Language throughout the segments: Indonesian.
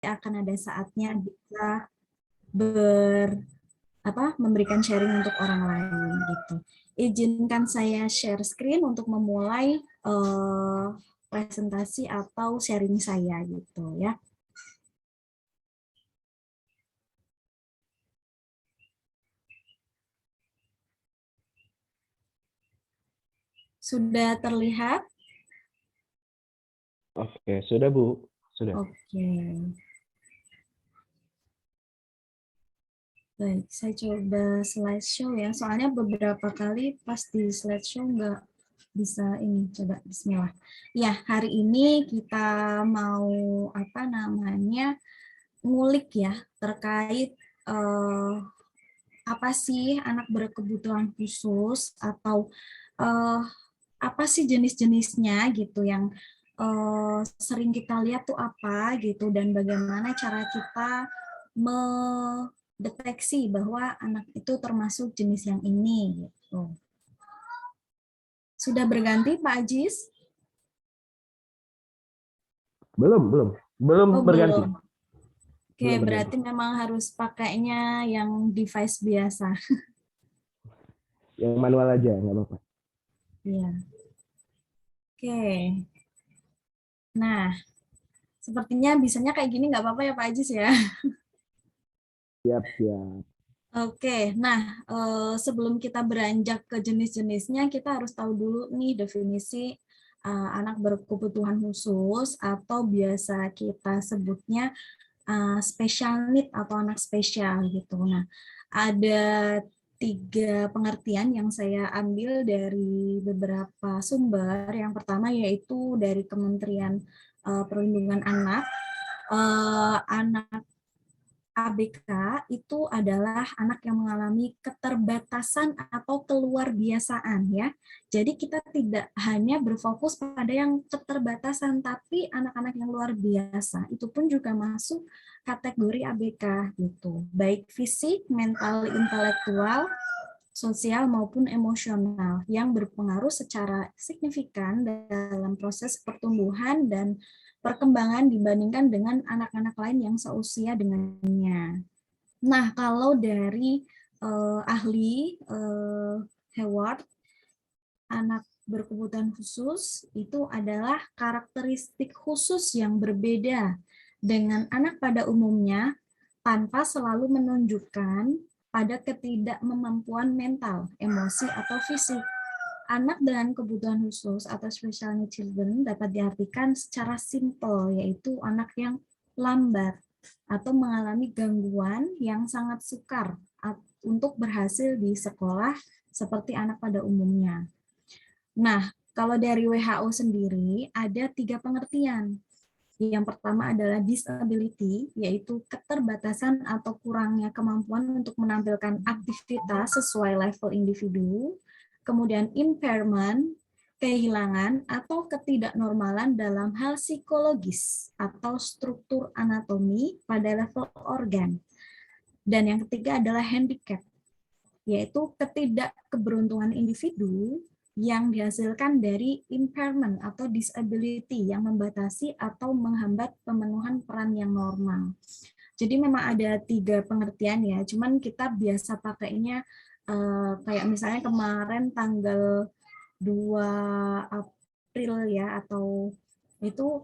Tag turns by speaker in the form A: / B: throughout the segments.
A: akan ada saatnya bisa memberikan sharing untuk orang lain gitu. Izinkan saya share screen untuk memulai presentasi atau sharing saya gitu ya. Sudah terlihat?
B: Oke, sudah Bu. Sudah.
A: Oke. Baik, saya coba slideshow ya. Soalnya beberapa kali pas di slideshow nggak bisa ini. Coba bismillah. Ya, hari ini kita mau ngulik ya terkait apa sih anak berkebutuhan khusus atau eh, apa sih jenis-jenisnya gitu yang sering kita lihat tuh apa gitu dan bagaimana cara kita mendeteksi bahwa anak itu termasuk jenis yang ini gitu. Sudah berganti Pak Ajis?
B: Belum. Belum
A: Oh,
B: berganti.
A: belum. Oke,
B: Belum berganti.
A: berarti memang harus pakainya yang device biasa.
B: Yang manual aja, nggak apa-apa.
A: Iya. Oke. Nah, sepertinya bisanya kayak gini nggak apa-apa ya Pak Ajis ya.
B: Siap.
A: Oke, nah sebelum kita beranjak ke jenis-jenisnya, kita harus tahu dulu nih definisi anak berkebutuhan khusus atau biasa kita sebutnya special need atau anak spesial gitu. Nah, ada 3 pengertian yang saya ambil dari beberapa sumber. Yang pertama yaitu dari Kementerian Perlindungan Anak. Anak ABK itu adalah anak yang mengalami keterbatasan atau keluar biasaan ya. Jadi kita tidak hanya berfokus pada yang keterbatasan, tapi anak-anak yang luar biasa itu pun juga masuk kategori ABK gitu. Baik fisik, mental, intelektual, sosial maupun emosional yang berpengaruh secara signifikan dalam proses pertumbuhan dan perkembangan dibandingkan dengan anak-anak lain yang seusia dengannya. Nah, kalau dari ahli Howard, anak berkebutuhan khusus itu adalah karakteristik khusus yang berbeda dengan anak pada umumnya tanpa selalu menunjukkan pada ketidakmampuan mental, emosi, atau fisik. Anak dengan kebutuhan khusus atau special needs children dapat diartikan secara simpel, yaitu anak yang lambat atau mengalami gangguan yang sangat sukar untuk berhasil di sekolah seperti anak pada umumnya. Nah, kalau dari WHO sendiri ada 3 pengertian. Yang pertama adalah disability, yaitu keterbatasan atau kurangnya kemampuan untuk menampilkan aktivitas sesuai level individu. Kemudian impairment, kehilangan atau ketidaknormalan dalam hal psikologis atau struktur anatomi pada level organ. Dan yang ketiga adalah handicap, yaitu ketidakkeberuntungan individu yang dihasilkan dari impairment atau disability yang membatasi atau menghambat pemenuhan peran yang normal. Jadi memang ada 3 pengertian ya, cuman kita biasa pakainya kayak misalnya kemarin tanggal 2 April ya, atau itu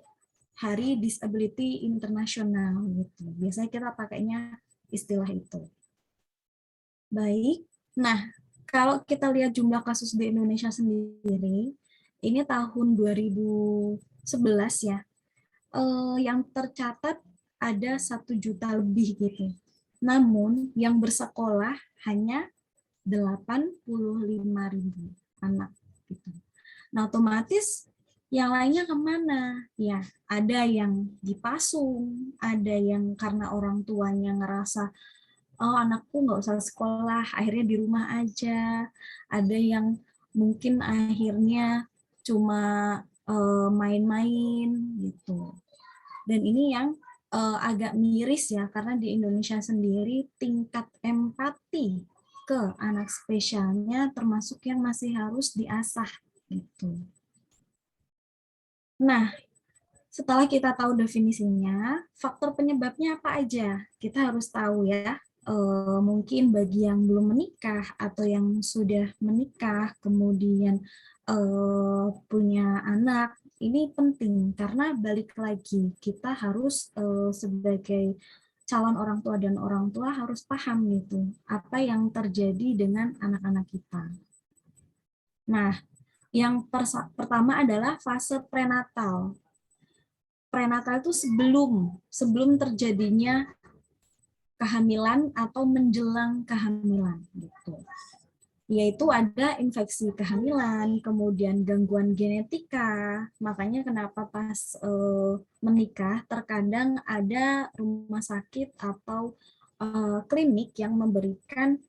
A: Hari Disability Internasional gitu. Biasanya kita pakainya istilah itu. Baik, nah kalau kita lihat jumlah kasus di Indonesia sendiri, ini tahun 2011 ya, yang tercatat ada 1 juta lebih gitu. Namun yang bersekolah hanya 85.000 anak gitu. Nah otomatis yang lainnya kemana? Ya ada yang dipasung, ada yang karena orang tuanya ngerasa oh anakku nggak usah sekolah, akhirnya di rumah aja. Ada yang mungkin akhirnya cuma main-main gitu. Dan ini yang agak miris ya, karena di Indonesia sendiri tingkat empati ke anak spesialnya termasuk yang masih harus diasah gitu. Nah, Setelah kita tahu definisinya, faktor penyebabnya apa aja? Kita harus tahu ya. Mungkin bagi yang belum menikah atau yang sudah menikah, kemudian punya anak, ini penting karena balik lagi kita harus sebagai calon orang tua dan orang tua harus paham gitu apa yang terjadi dengan anak-anak kita. Nah, yang pertama adalah fase prenatal. Prenatal itu sebelum terjadinya kehamilan atau menjelang kehamilan gitu. Yaitu ada infeksi kehamilan, kemudian gangguan genetika. Makanya kenapa pas menikah terkadang ada rumah sakit atau klinik yang memberikan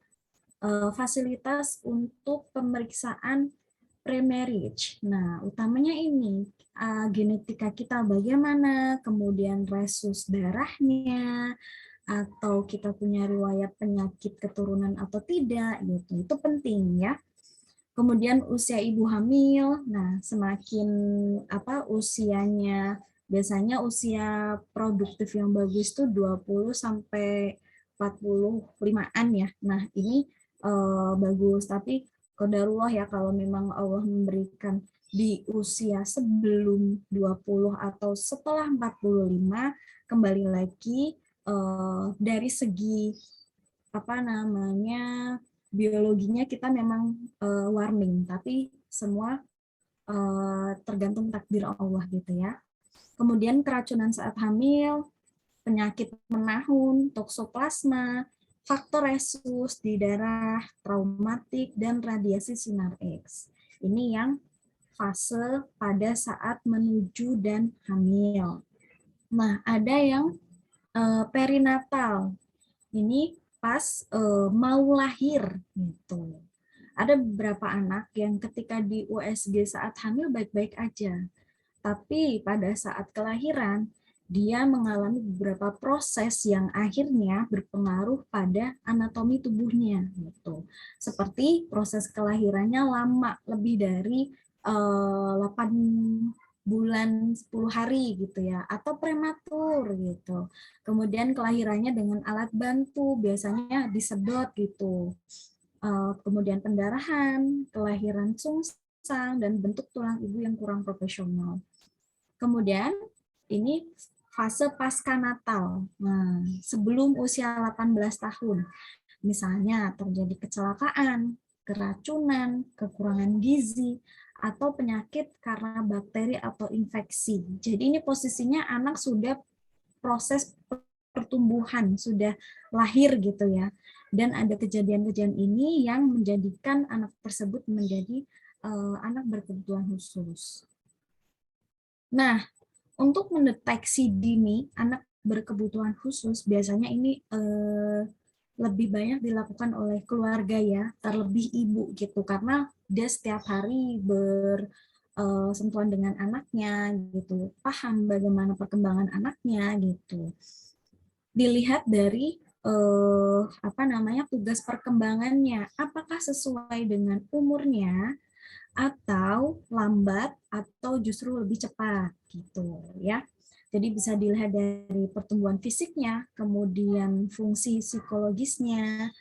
A: fasilitas untuk pemeriksaan pre-marriage. Nah, utamanya ini genetika kita bagaimana, kemudian resus darahnya, atau kita punya riwayat penyakit keturunan atau tidak, gitu. Itu penting ya. Kemudian usia ibu hamil. Nah, semakin usianya, biasanya usia produktif yang bagus itu 20 sampai 45-an ya. Nah, ini bagus, tapi qadarullah ya kalau memang Allah memberikan di usia sebelum 20 atau setelah 45, kembali lagi dari segi biologinya kita memang warning, tapi semua tergantung takdir Allah gitu ya. Kemudian keracunan saat hamil, penyakit menahun, toksoplasma, faktor resus di darah, traumatik, dan radiasi sinar X. Ini yang fase pada saat menuju dan hamil. Nah, ada yang perinatal. Ini pas mau lahir gitu. Ada beberapa anak yang ketika di USG saat hamil baik-baik aja, tapi pada saat kelahiran dia mengalami beberapa proses yang akhirnya berpengaruh pada anatomi tubuhnya gitu. Seperti proses kelahirannya lama lebih dari 8 bulan 10 hari gitu ya, atau prematur gitu. Kemudian kelahirannya dengan alat bantu, biasanya disedot gitu. Kemudian pendarahan, kelahiran sungsang, dan bentuk tulang ibu yang kurang profesional. Kemudian ini fase pasca natal. Nah, sebelum usia 18 tahun. Misalnya terjadi kecelakaan, keracunan, kekurangan gizi, atau penyakit karena bakteri atau infeksi. Jadi ini posisinya anak sudah proses pertumbuhan, sudah lahir gitu ya. Dan ada kejadian-kejadian ini yang menjadikan anak tersebut menjadi anak berkebutuhan khusus. Nah, untuk mendeteksi dini anak berkebutuhan khusus, biasanya ini lebih banyak dilakukan oleh keluarga ya, terlebih ibu gitu, karena dia setiap hari bersentuhan dengan anaknya gitu, paham bagaimana perkembangan anaknya gitu. Dilihat dari tugas perkembangannya, apakah sesuai dengan umurnya atau lambat atau justru lebih cepat gitu ya. Jadi bisa dilihat dari pertumbuhan fisiknya, kemudian fungsi psikologisnya,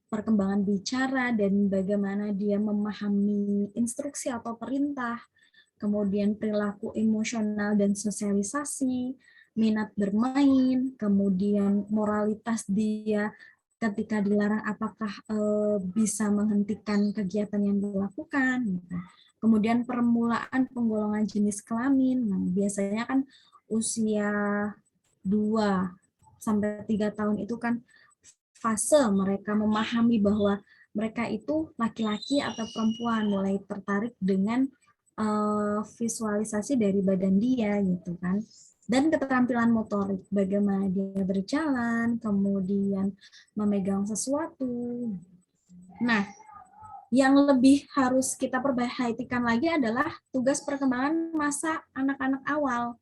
A: perkembangan bicara dan bagaimana dia memahami instruksi atau perintah, kemudian perilaku emosional dan sosialisasi, minat bermain, kemudian moralitas dia ketika dilarang apakah bisa menghentikan kegiatan yang dilakukan. Gitu. Kemudian permulaan penggolongan jenis kelamin, nah, biasanya kan usia 2 sampai 3 tahun itu kan fase mereka memahami bahwa mereka itu laki-laki atau perempuan, mulai tertarik dengan visualisasi dari badan dia gitu kan. Dan keterampilan motorik, bagaimana dia berjalan, kemudian memegang sesuatu. Nah, yang lebih harus kita perhatikan lagi adalah tugas perkembangan masa anak-anak awal.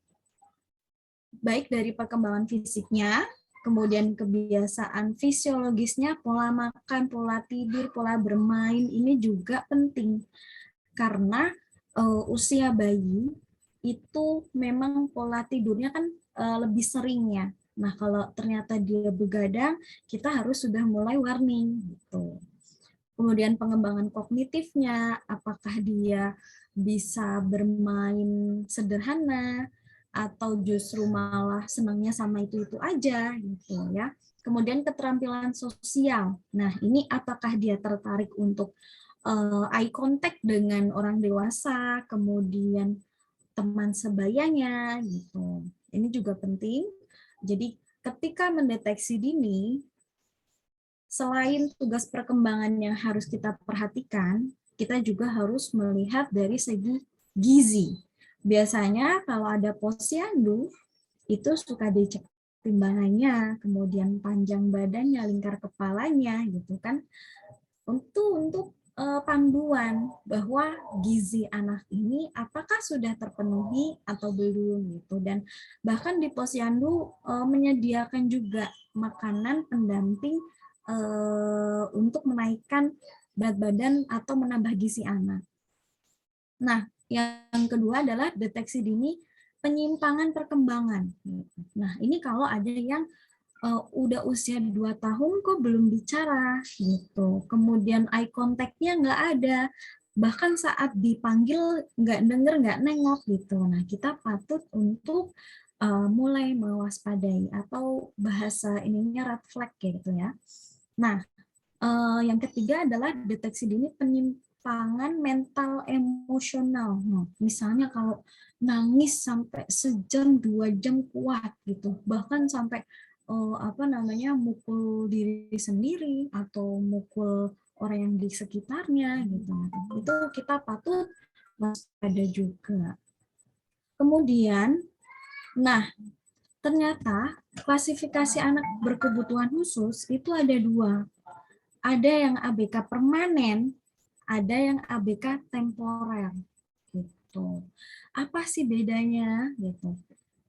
A: Baik dari perkembangan fisiknya, kemudian kebiasaan fisiologisnya, pola makan, pola tidur, pola bermain, ini juga penting. Karena usia bayi itu memang pola tidurnya kan lebih sering ya. Nah, kalau ternyata dia begadang, kita harus sudah mulai warning gitu. Kemudian pengembangan kognitifnya, apakah dia bisa bermain sederhana atau justru malah senangnya sama itu aja gitu ya. Kemudian keterampilan sosial. Nah, ini apakah dia tertarik untuk eye contact dengan orang dewasa, kemudian teman sebayanya gitu. Ini juga penting. Jadi ketika mendeteksi dini, selain tugas perkembangan yang harus kita perhatikan, kita juga harus melihat dari segi gizi. Biasanya kalau ada posyandu, itu suka dicek timbangannya, kemudian panjang badannya, lingkar kepalanya, gitu kan. Untuk panduan bahwa gizi anak ini apakah sudah terpenuhi atau belum gitu, dan bahkan di posyandu menyediakan juga makanan pendamping untuk menaikkan berat badan atau menambah gizi anak. Nah, yang kedua adalah deteksi dini penyimpangan perkembangan. Nah, ini kalau ada yang udah usia 2 tahun kok belum bicara gitu. Kemudian eye contact-nya nggak ada. Bahkan saat dipanggil nggak denger, nggak nengok gitu. Nah, kita patut untuk mulai mewaspadai atau bahasa ininya red flag gitu ya. Nah, yang ketiga adalah deteksi dini penyimpangan mental emosional. Nah, misalnya kalau nangis sampai sejam 2 jam kuat gitu, bahkan sampai mukul diri sendiri atau mukul orang yang di sekitarnya gitu. Itu kita patut waspada juga. Kemudian, nah ternyata klasifikasi anak berkebutuhan khusus itu ada dua. Ada yang ABK permanen, ada yang ABK temporer gitu. Apa sih bedanya gitu?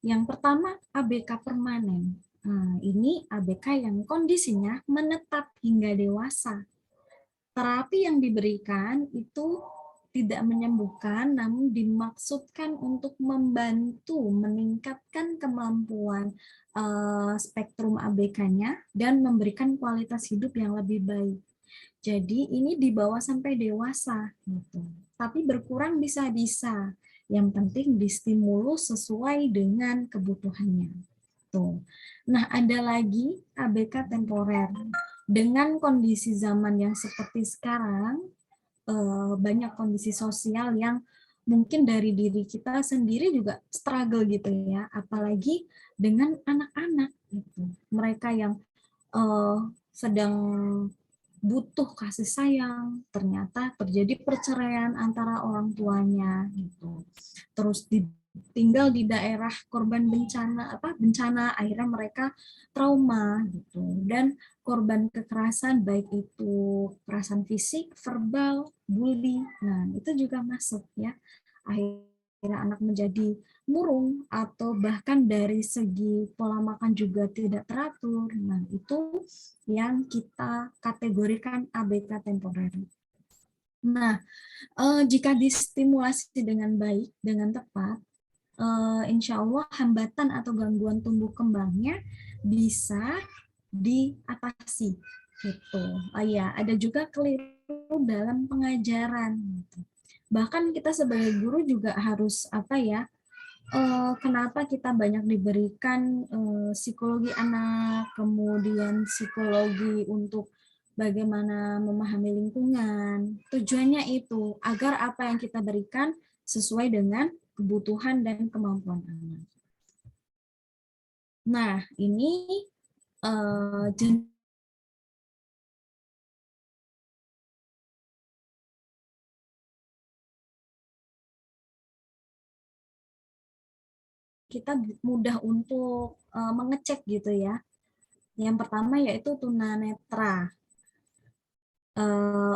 A: Yang pertama ABK permanen. Nah, ini ABK yang kondisinya menetap hingga dewasa. Terapi yang diberikan itu tidak menyembuhkan, namun dimaksudkan untuk membantu meningkatkan kemampuan spektrum ABK-nya dan memberikan kualitas hidup yang lebih baik. Jadi ini dibawa sampai dewasa, gitu. Tapi berkurang bisa-bisa. Yang penting distimulus sesuai dengan kebutuhannya. Tuh. Nah, ada lagi ABK temporer. Dengan kondisi zaman yang seperti sekarang, banyak kondisi sosial yang mungkin dari diri kita sendiri juga struggle gitu ya, apalagi dengan anak-anak gitu. Mereka yang sedang butuh kasih sayang, ternyata terjadi perceraian antara orang tuanya gitu. Terus tinggal di daerah korban bencana akhirnya mereka trauma gitu, dan korban kekerasan baik itu kekerasan fisik, verbal, bully. Nah, itu juga masuk ya. Akhirnya anak menjadi murung atau bahkan dari segi pola makan juga tidak teratur. Nah, itu yang kita kategorikan ABK temporer. Nah, jika distimulasi dengan baik, dengan tepat, insya Allah hambatan atau gangguan tumbuh kembangnya bisa diatasi. Gitu. Oh ya, ada juga keliru dalam pengajaran. Gitu. Bahkan kita sebagai guru juga harus kenapa kita banyak diberikan psikologi anak, kemudian psikologi untuk bagaimana memahami lingkungan. Tujuannya itu agar apa yang kita berikan sesuai dengan kebutuhan dan kemampuan anak. Nah, ini kita mudah untuk mengecek gitu ya. Yang pertama yaitu tunanetra.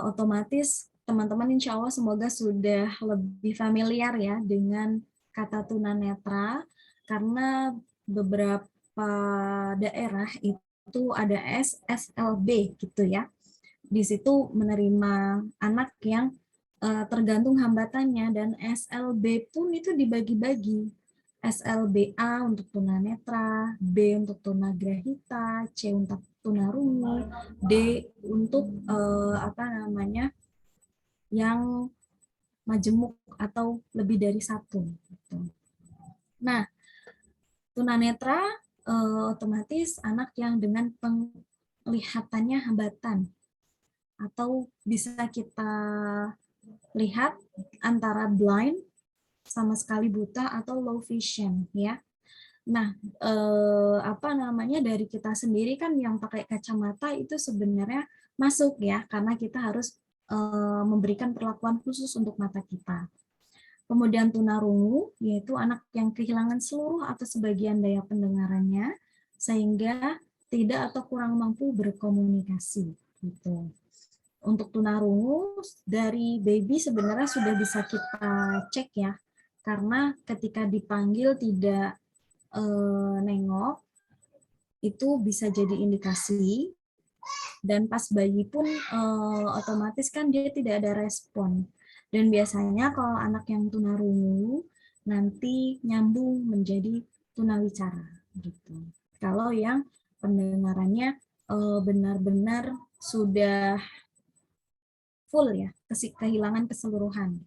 A: Otomatis teman-teman insya Allah semoga sudah lebih familiar ya dengan kata tunanetra, karena beberapa daerah itu ada SSLB gitu ya. Di situ menerima anak yang tergantung hambatannya, dan SLB pun itu dibagi-bagi. SLBA untuk tunanetra, B untuk tunagrahita, C untuk tunarungu, D untuk yang majemuk atau lebih dari satu. Gitu. Nah, tunanetra otomatis anak yang dengan penglihatannya hambatan, atau bisa kita lihat antara blind sama sekali buta atau low vision ya. Nah, dari kita sendiri kan yang pakai kacamata itu sebenarnya masuk ya, karena kita harus memberikan perlakuan khusus untuk mata kita. Kemudian tunarungu, yaitu anak yang kehilangan seluruh atau sebagian daya pendengarannya, sehingga tidak atau kurang mampu berkomunikasi. Gitu. Untuk tunarungu, dari baby sebenarnya sudah bisa kita cek ya, karena ketika dipanggil tidak nengok, itu bisa jadi indikasi, dan pas bayi pun otomatis kan dia tidak ada respon. Dan biasanya kalau anak yang tunarungu nanti nyambung menjadi tunawicara gitu. Kalau yang pendengarannya benar-benar sudah full ya, kehilangan keseluruhan.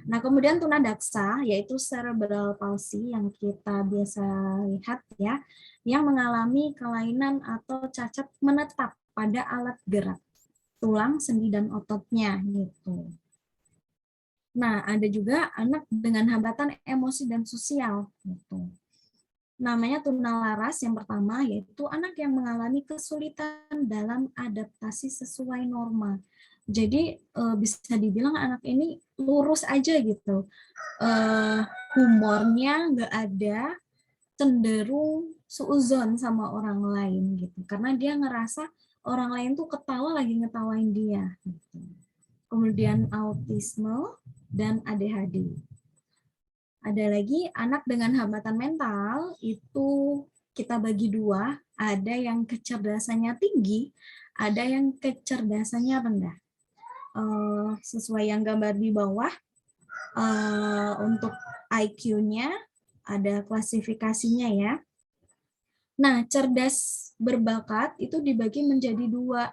A: Nah, kemudian tunadaksa, yaitu cerebral palsy yang kita biasa lihat ya, yang mengalami kelainan atau cacat menetap pada alat gerak, tulang, sendi, dan ototnya gitu. Nah, ada juga anak dengan hambatan emosi dan sosial gitu. Namanya tunalaras yang pertama, yaitu anak yang mengalami kesulitan dalam adaptasi sesuai norma. Jadi bisa dibilang anak ini lurus aja gitu. Humornya nggak ada, cenderung suuzon sama orang lain gitu. Karena dia ngerasa orang lain tuh ketawa lagi ngetawain dia. Gitu. Kemudian autisme dan ADHD. Ada lagi anak dengan hambatan mental, itu kita bagi dua, ada yang kecerdasannya tinggi, ada yang kecerdasannya rendah. Sesuai yang gambar di bawah, untuk IQ-nya ada klasifikasinya ya. Nah, cerdas berbakat itu dibagi menjadi dua,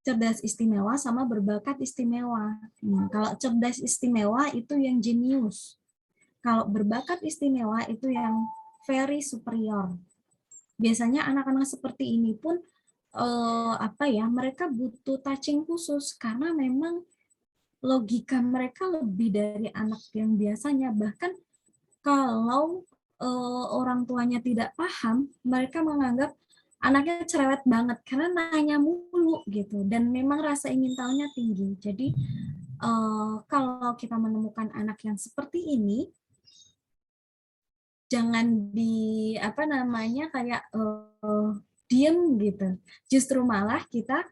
A: cerdas istimewa sama berbakat istimewa. Kalau cerdas istimewa itu yang jenius. Kalau berbakat istimewa itu yang very superior. Biasanya anak-anak seperti ini pun mereka butuh touching khusus karena memang logika mereka lebih dari anak yang biasanya. Bahkan kalau orang tuanya tidak paham, mereka menganggap anaknya cerewet banget karena nanya mulu gitu, dan memang rasa ingin tahunya tinggi. Jadi kalau kita menemukan anak yang seperti ini, jangan diem gitu. Justru malah kita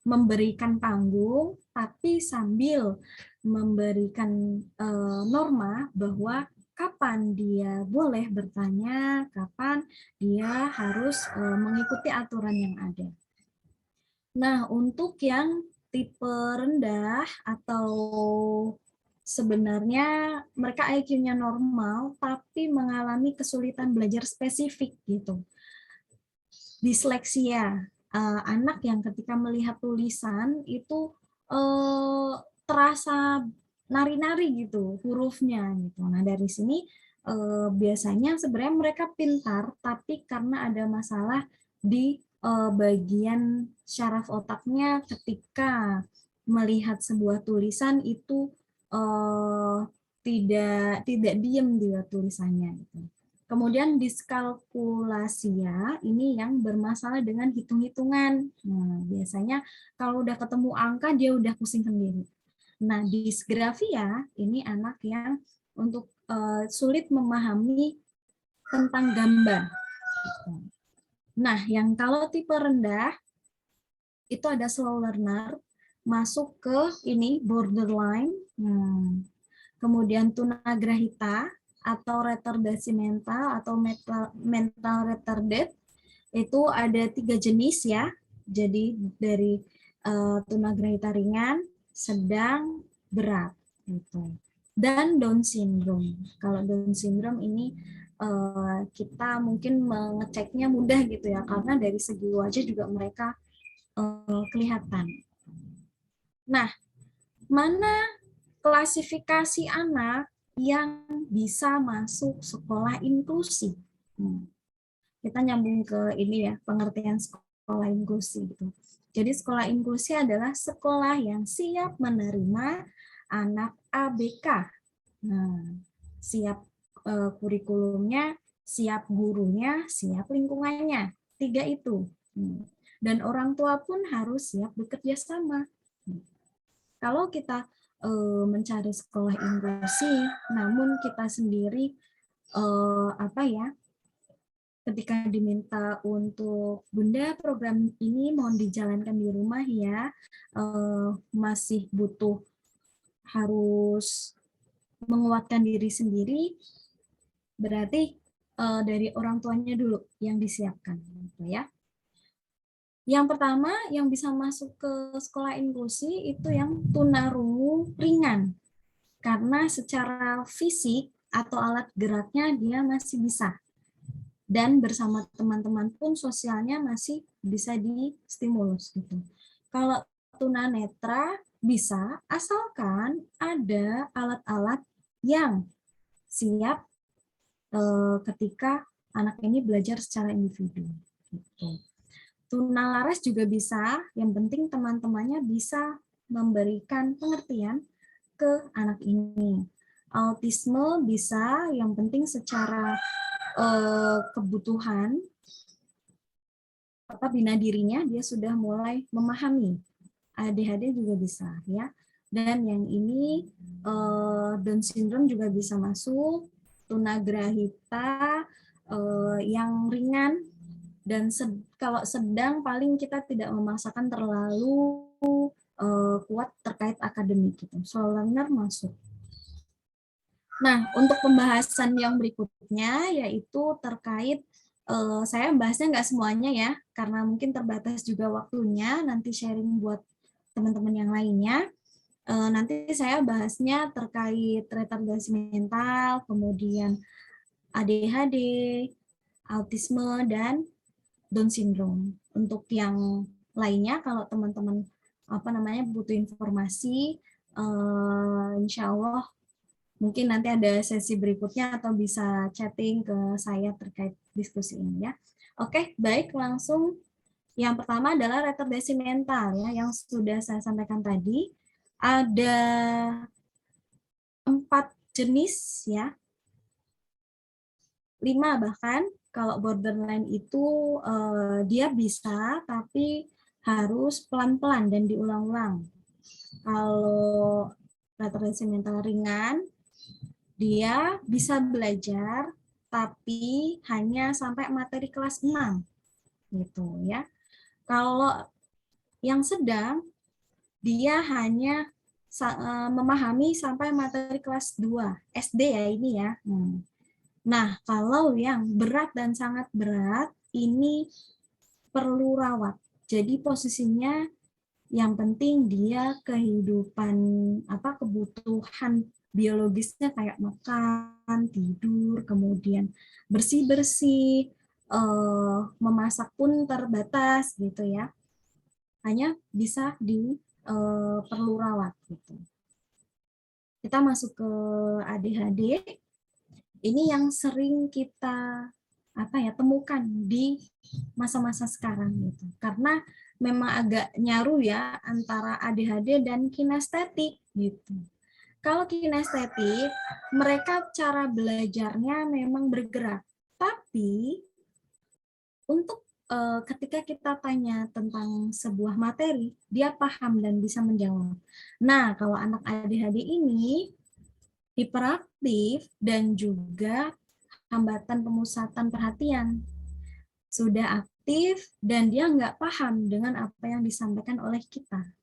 A: memberikan panggung, tapi sambil memberikan norma bahwa kapan dia boleh bertanya, kapan dia harus mengikuti aturan yang ada. Nah, untuk yang tipe rendah atau sebenarnya mereka IQ-nya normal, tapi mengalami kesulitan belajar spesifik gitu. Disleksia, anak yang ketika melihat tulisan itu terasa nari-nari gitu hurufnya gitu. Nah, dari sini biasanya sebenarnya mereka pintar, tapi karena ada masalah di bagian syaraf otaknya ketika melihat sebuah tulisan itu tidak diem dia tulisannya gitu. Kemudian diskalkulasia, ini yang bermasalah dengan hitung-hitungan. Nah, biasanya kalau udah ketemu angka dia udah pusing sendiri. Nah, disgrafia ini anak yang untuk sulit memahami tentang gambar. Nah, yang kalau tipe rendah itu ada slow learner, masuk ke ini borderline. Kemudian tunagrahita atau retardasi mental atau mental retarded, itu ada 3 jenis ya. Jadi dari tunagrahita ringan, sedang, berat gitu. Dan Down syndrome. Kalau Down syndrome ini kita mungkin mengeceknya mudah gitu ya, karena dari segi wajah juga mereka kelihatan. Nah, mana klasifikasi anak yang bisa masuk sekolah inklusi? Kita nyambung ke ini ya, pengertian sekolah inklusi gitu. Jadi sekolah inklusi adalah sekolah yang siap menerima anak ABK. Nah, siap kurikulumnya, siap gurunya, siap lingkungannya. 3 itu. Dan orang tua pun harus siap bekerja sama. Kalau kita mencari sekolah inklusi, namun kita sendiri ketika diminta untuk Bunda program ini mohon dijalankan di rumah ya, masih butuh harus menguatkan diri sendiri, berarti dari orang tuanya dulu yang disiapkan, gitu ya. Yang pertama yang bisa masuk ke sekolah inklusi itu yang tunarungu ringan, karena secara fisik atau alat geraknya dia masih bisa. Dan bersama teman-teman pun sosialnya masih bisa distimulus gitu. Kalau tunanetra bisa asalkan ada alat-alat yang siap ketika anak ini belajar secara individu. Gitu. Tunalaras juga bisa, yang penting teman-temannya bisa memberikan pengertian ke anak ini. Autisme bisa, yang penting secara kebutuhan bina dirinya dia sudah mulai memahami. ADHD juga bisa ya. Dan yang ini Down syndrome juga bisa masuk, tunagrahita yang ringan, dan kalau sedang paling kita tidak memaksakan terlalu kuat terkait akademik gitu. Slow learner masuk. Nah, untuk pembahasan yang berikutnya yaitu terkait saya bahasnya nggak semuanya ya, karena mungkin terbatas juga waktunya, nanti sharing buat teman-teman yang lainnya. Nanti saya bahasnya terkait retardasi mental, kemudian ADHD, autisme, dan Down syndrome. Untuk yang lainnya, kalau teman-teman butuh informasi, insya Allah mungkin nanti ada sesi berikutnya atau bisa chatting ke saya terkait diskusi ini ya. Oke, baik, langsung yang pertama adalah retardasi mental ya, yang sudah saya sampaikan tadi. Ada 4 jenis ya, 5 bahkan. Kalau borderline itu dia bisa tapi harus pelan-pelan dan diulang-ulang. Kalau retardasi mental ringan, dia bisa belajar tapi hanya sampai materi kelas 6 gitu ya. Kalau yang sedang dia hanya memahami sampai materi kelas 2 SD ya ini ya. Nah, kalau yang berat dan sangat berat ini perlu rawat. Jadi posisinya yang penting dia kehidupan kebutuhan biologisnya kayak makan, tidur, kemudian bersih-bersih, memasak pun terbatas gitu ya. Hanya bisa perlu rawat gitu. Kita masuk ke ADHD. Ini yang sering kita temukan di masa-masa sekarang gitu. Karena memang agak nyaru ya antara ADHD dan kinestetik gitu. Kalau kinestetik, mereka cara belajarnya memang bergerak. Tapi untuk ketika kita tanya tentang sebuah materi, dia paham dan bisa menjawab. Nah, kalau anak ADHD ini hiperaktif dan juga hambatan pemusatan perhatian. Sudah aktif dan dia nggak paham dengan apa yang disampaikan oleh kita.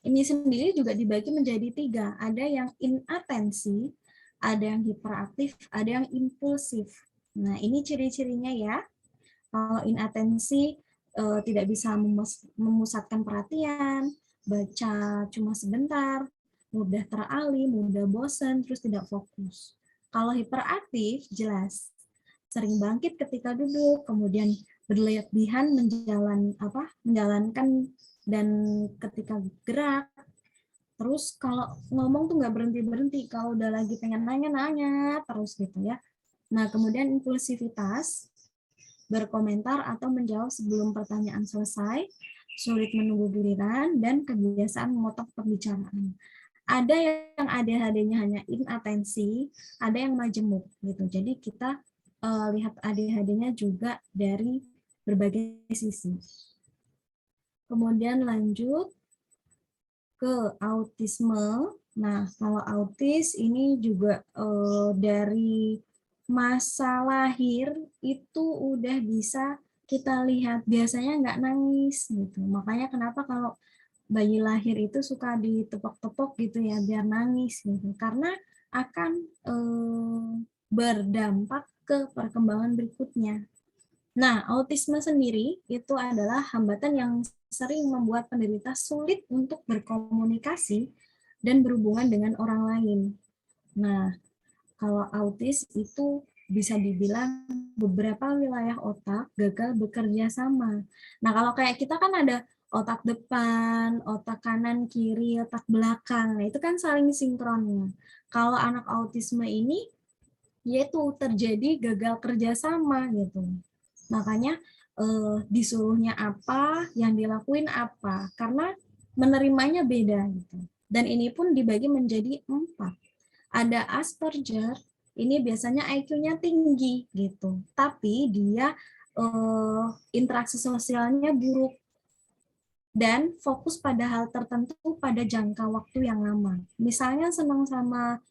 A: Ini sendiri juga dibagi menjadi 3. Ada yang inatensi, ada yang hiperaktif, ada yang impulsif. Nah, ini ciri-cirinya ya. Kalau inatensi tidak bisa memusatkan perhatian, baca cuma sebentar, mudah teralih, mudah bosan, terus tidak fokus. Kalau hiperaktif, jelas sering bangkit ketika duduk, kemudian berlebihan menjalankan dan ketika gerak. Terus kalau ngomong tuh nggak berhenti-berhenti, kalau udah lagi pengen nanya-nanya terus gitu ya. Nah, kemudian impulsivitas, berkomentar atau menjawab sebelum pertanyaan selesai, sulit menunggu giliran, dan kebiasaan memotong pembicaraan. Ada yang ADHD-nya hanya inatensi, ada yang majemuk gitu. Jadi kita lihat ADHD-nya juga dari berbagai sisi. Kemudian lanjut ke autisme. Nah, kalau autis ini juga dari masa lahir itu udah bisa kita lihat, biasanya nggak nangis gitu. Makanya kenapa kalau bayi lahir itu suka ditepok-tepok gitu ya biar nangis gitu, karena akan berdampak ke perkembangan berikutnya. Nah, autisme sendiri itu adalah hambatan yang sering membuat penderita sulit untuk berkomunikasi dan berhubungan dengan orang lain. Nah, kalau autis itu bisa dibilang beberapa wilayah otak gagal bekerja sama. Nah, kalau kayak kita kan ada otak depan, otak kanan, kiri, otak belakang. Nah, itu kan saling sinkronnya. Kalau anak autisme ini, yaitu terjadi gagal kerjasama gitu. Makanya disuruhnya apa, yang dilakuin apa, karena menerimanya beda gitu. Dan ini pun dibagi menjadi 4. Ada Asperger, ini biasanya IQ-nya tinggi gitu, tapi dia interaksi sosialnya buruk dan fokus pada hal tertentu pada jangka waktu yang lama. Misalnya senang sama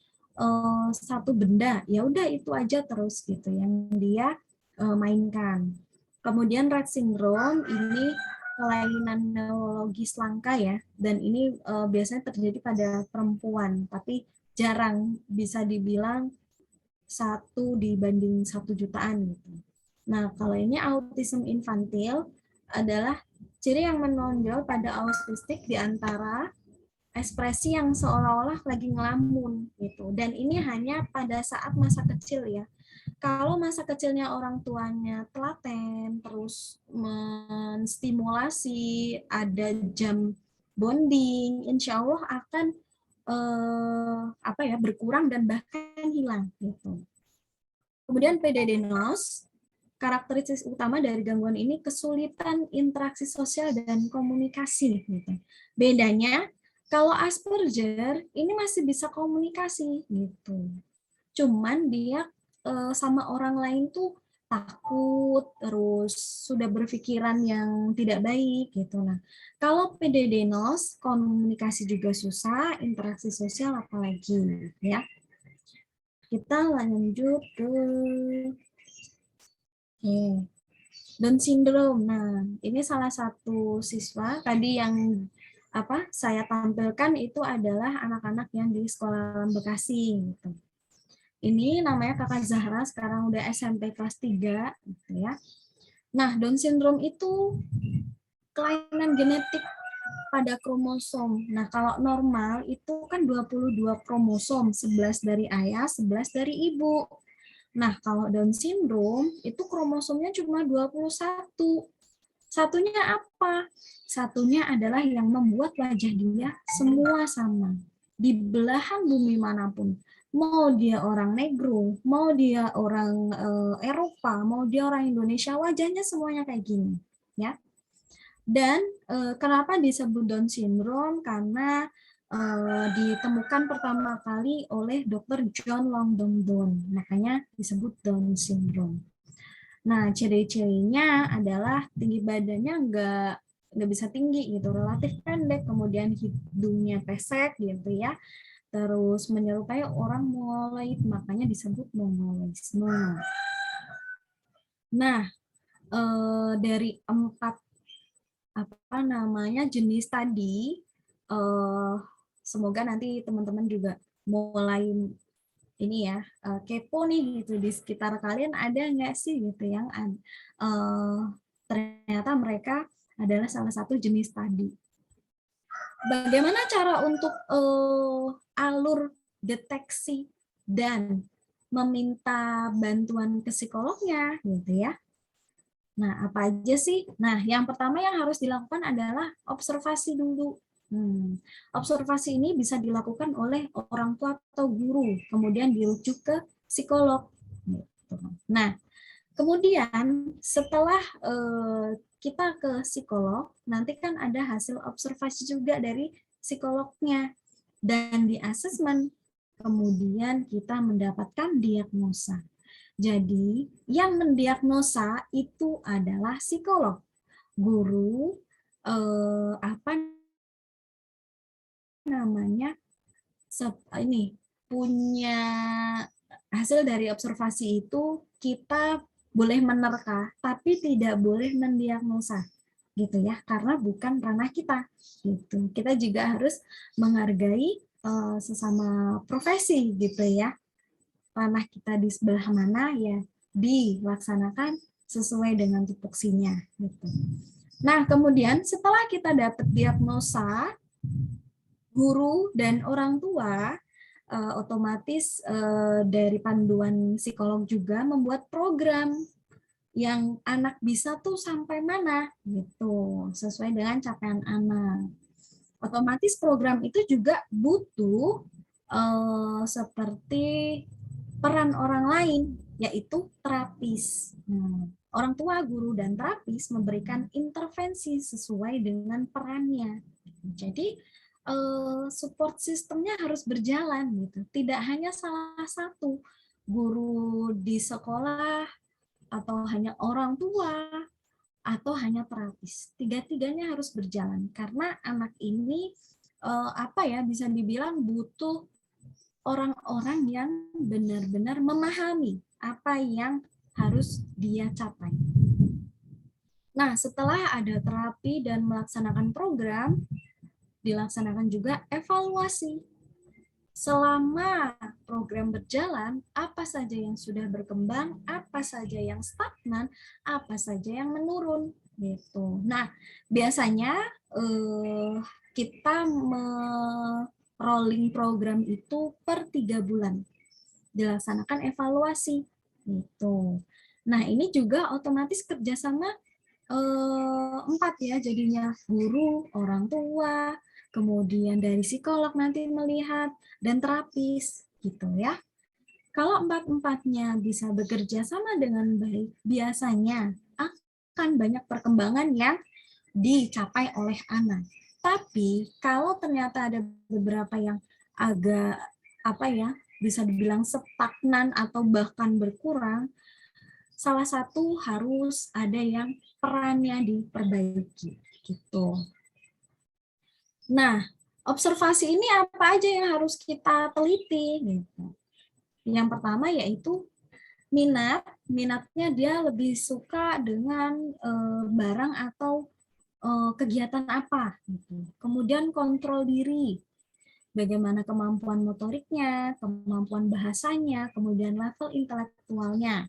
A: satu benda, ya udah itu aja terus gitu yang dia mainkan. Kemudian Rett syndrome ini kelainan neurologis langka ya, dan ini biasanya terjadi pada perempuan, tapi jarang, bisa dibilang 1 dibanding 1 jutaan gitu. Nah, kalau ini autism infantil adalah ciri yang menonjol pada autistik di antara ekspresi yang seolah-olah lagi ngelamun gitu. Dan ini hanya pada saat masa kecil ya. Kalau masa kecilnya orang tuanya telaten, terus menstimulasi, ada jam bonding, insya Allah akan berkurang dan bahkan hilang gitu. Kemudian PDD-NOS, karakteristik utama dari gangguan ini kesulitan interaksi sosial dan komunikasi gitu. Bedanya kalau Asperger ini masih bisa komunikasi gitu. Cuman dia sama orang lain tuh takut, terus sudah berpikiran yang tidak baik gitu. Nah, kalau PDD-NOS komunikasi juga susah, interaksi sosial apalagi ya. Kita lanjut ke Down syndrome. Nah, ini salah satu siswa tadi yang saya tampilkan itu adalah anak-anak yang di Sekolah Alam Bekasi gitu. Ini namanya Kakak Zahra, sekarang udah SMP kelas 3 gitu ya. Nah, Down syndrome itu kelainan genetik pada kromosom. Nah, kalau normal itu kan 22 kromosom, 11 dari ayah, 11 dari ibu. Nah, kalau Down syndrome itu kromosomnya cuma 21. Satunya apa? Satunya adalah yang membuat wajah dia semua sama. Di belahan bumi manapun. Mau dia orang negro, mau dia orang Eropa, mau dia orang Indonesia, wajahnya semuanya kayak gini. Ya. Dan kenapa disebut Down syndrome? Karena ditemukan pertama kali oleh Dr. John Langdon Down, makanya disebut Down syndrome. Nah, ciri-cirinya adalah tinggi badannya nggak bisa tinggi gitu, relatif pendek, kemudian hidungnya pesek gitu ya, terus menyerupai orang mongoloid, makanya disebut mongoloisme. Nah, dari 4 jenis tadi, semoga nanti teman-teman juga mulai ini ya kepo nih gitu, di sekitar kalian ada nggak sih gitu yang ternyata mereka adalah salah satu jenis tadi. bagaimana cara untuk alur deteksi dan meminta bantuan ke psikolognya, gitu ya. Nah, apa aja sih? Nah, yang pertama yang harus dilakukan adalah observasi dulu. Observasi ini bisa dilakukan oleh orang tua atau guru, kemudian dirujuk ke psikolog. Gitu. Nah, kemudian setelah kita ke psikolog, nanti kan ada hasil observasi juga dari psikolognya dan di asesmen. Kemudian kita mendapatkan diagnosa. Jadi, yang mendiagnosa itu adalah psikolog. Guru apa namanya? Ini punya hasil dari observasi itu kita boleh menerka, tapi tidak boleh mendiagnosa, gitu ya, karena bukan ranah kita. Gitu. Kita juga harus menghargai sesama profesi, gitu ya. Ranah kita di sebelah mana ya dilaksanakan sesuai dengan tupoksinya. Gitu. Nah, kemudian setelah kita dapat diagnosa, guru dan orang tua otomatis dari panduan psikolog juga membuat program yang anak bisa tuh sampai mana gitu sesuai dengan capaian anak. Otomatis program itu juga butuh seperti peran orang lain yaitu terapis. Orang tua, guru, dan terapis memberikan intervensi sesuai dengan perannya. Jadi support sistemnya harus berjalan gitu. Tidak hanya salah satu guru di sekolah atau hanya orang tua atau hanya terapis. Tiga-tiganya harus berjalan karena anak ini apa ya bisa dibilang butuh orang-orang yang benar-benar memahami apa yang harus dia capai. Nah, setelah ada terapi dan melaksanakan program, dilaksanakan juga evaluasi. Selama program berjalan, apa saja yang sudah berkembang, apa saja yang stagnan, apa saja yang menurun, gitu. Nah, biasanya kita rolling program itu per 3 bulan dilaksanakan evaluasi, gitu. Nah, ini juga otomatis kerjasama 4 ya, jadinya guru, orang tua, kemudian dari psikolog nanti melihat, dan terapis, gitu ya. Kalau empat-empatnya bisa bekerja sama dengan baik, biasanya akan banyak perkembangan yang dicapai oleh anak. Tapi kalau ternyata ada beberapa yang agak apa ya, bisa dibilang stagnan atau bahkan berkurang, salah satu harus ada yang perannya diperbaiki gitu. Nah, observasi ini apa aja yang harus kita teliti gitu. Yang pertama yaitu minatnya dia lebih suka dengan barang atau kegiatan apa gitu. Kemudian kontrol diri. Bagaimana kemampuan motoriknya, kemampuan bahasanya, kemudian level intelektualnya.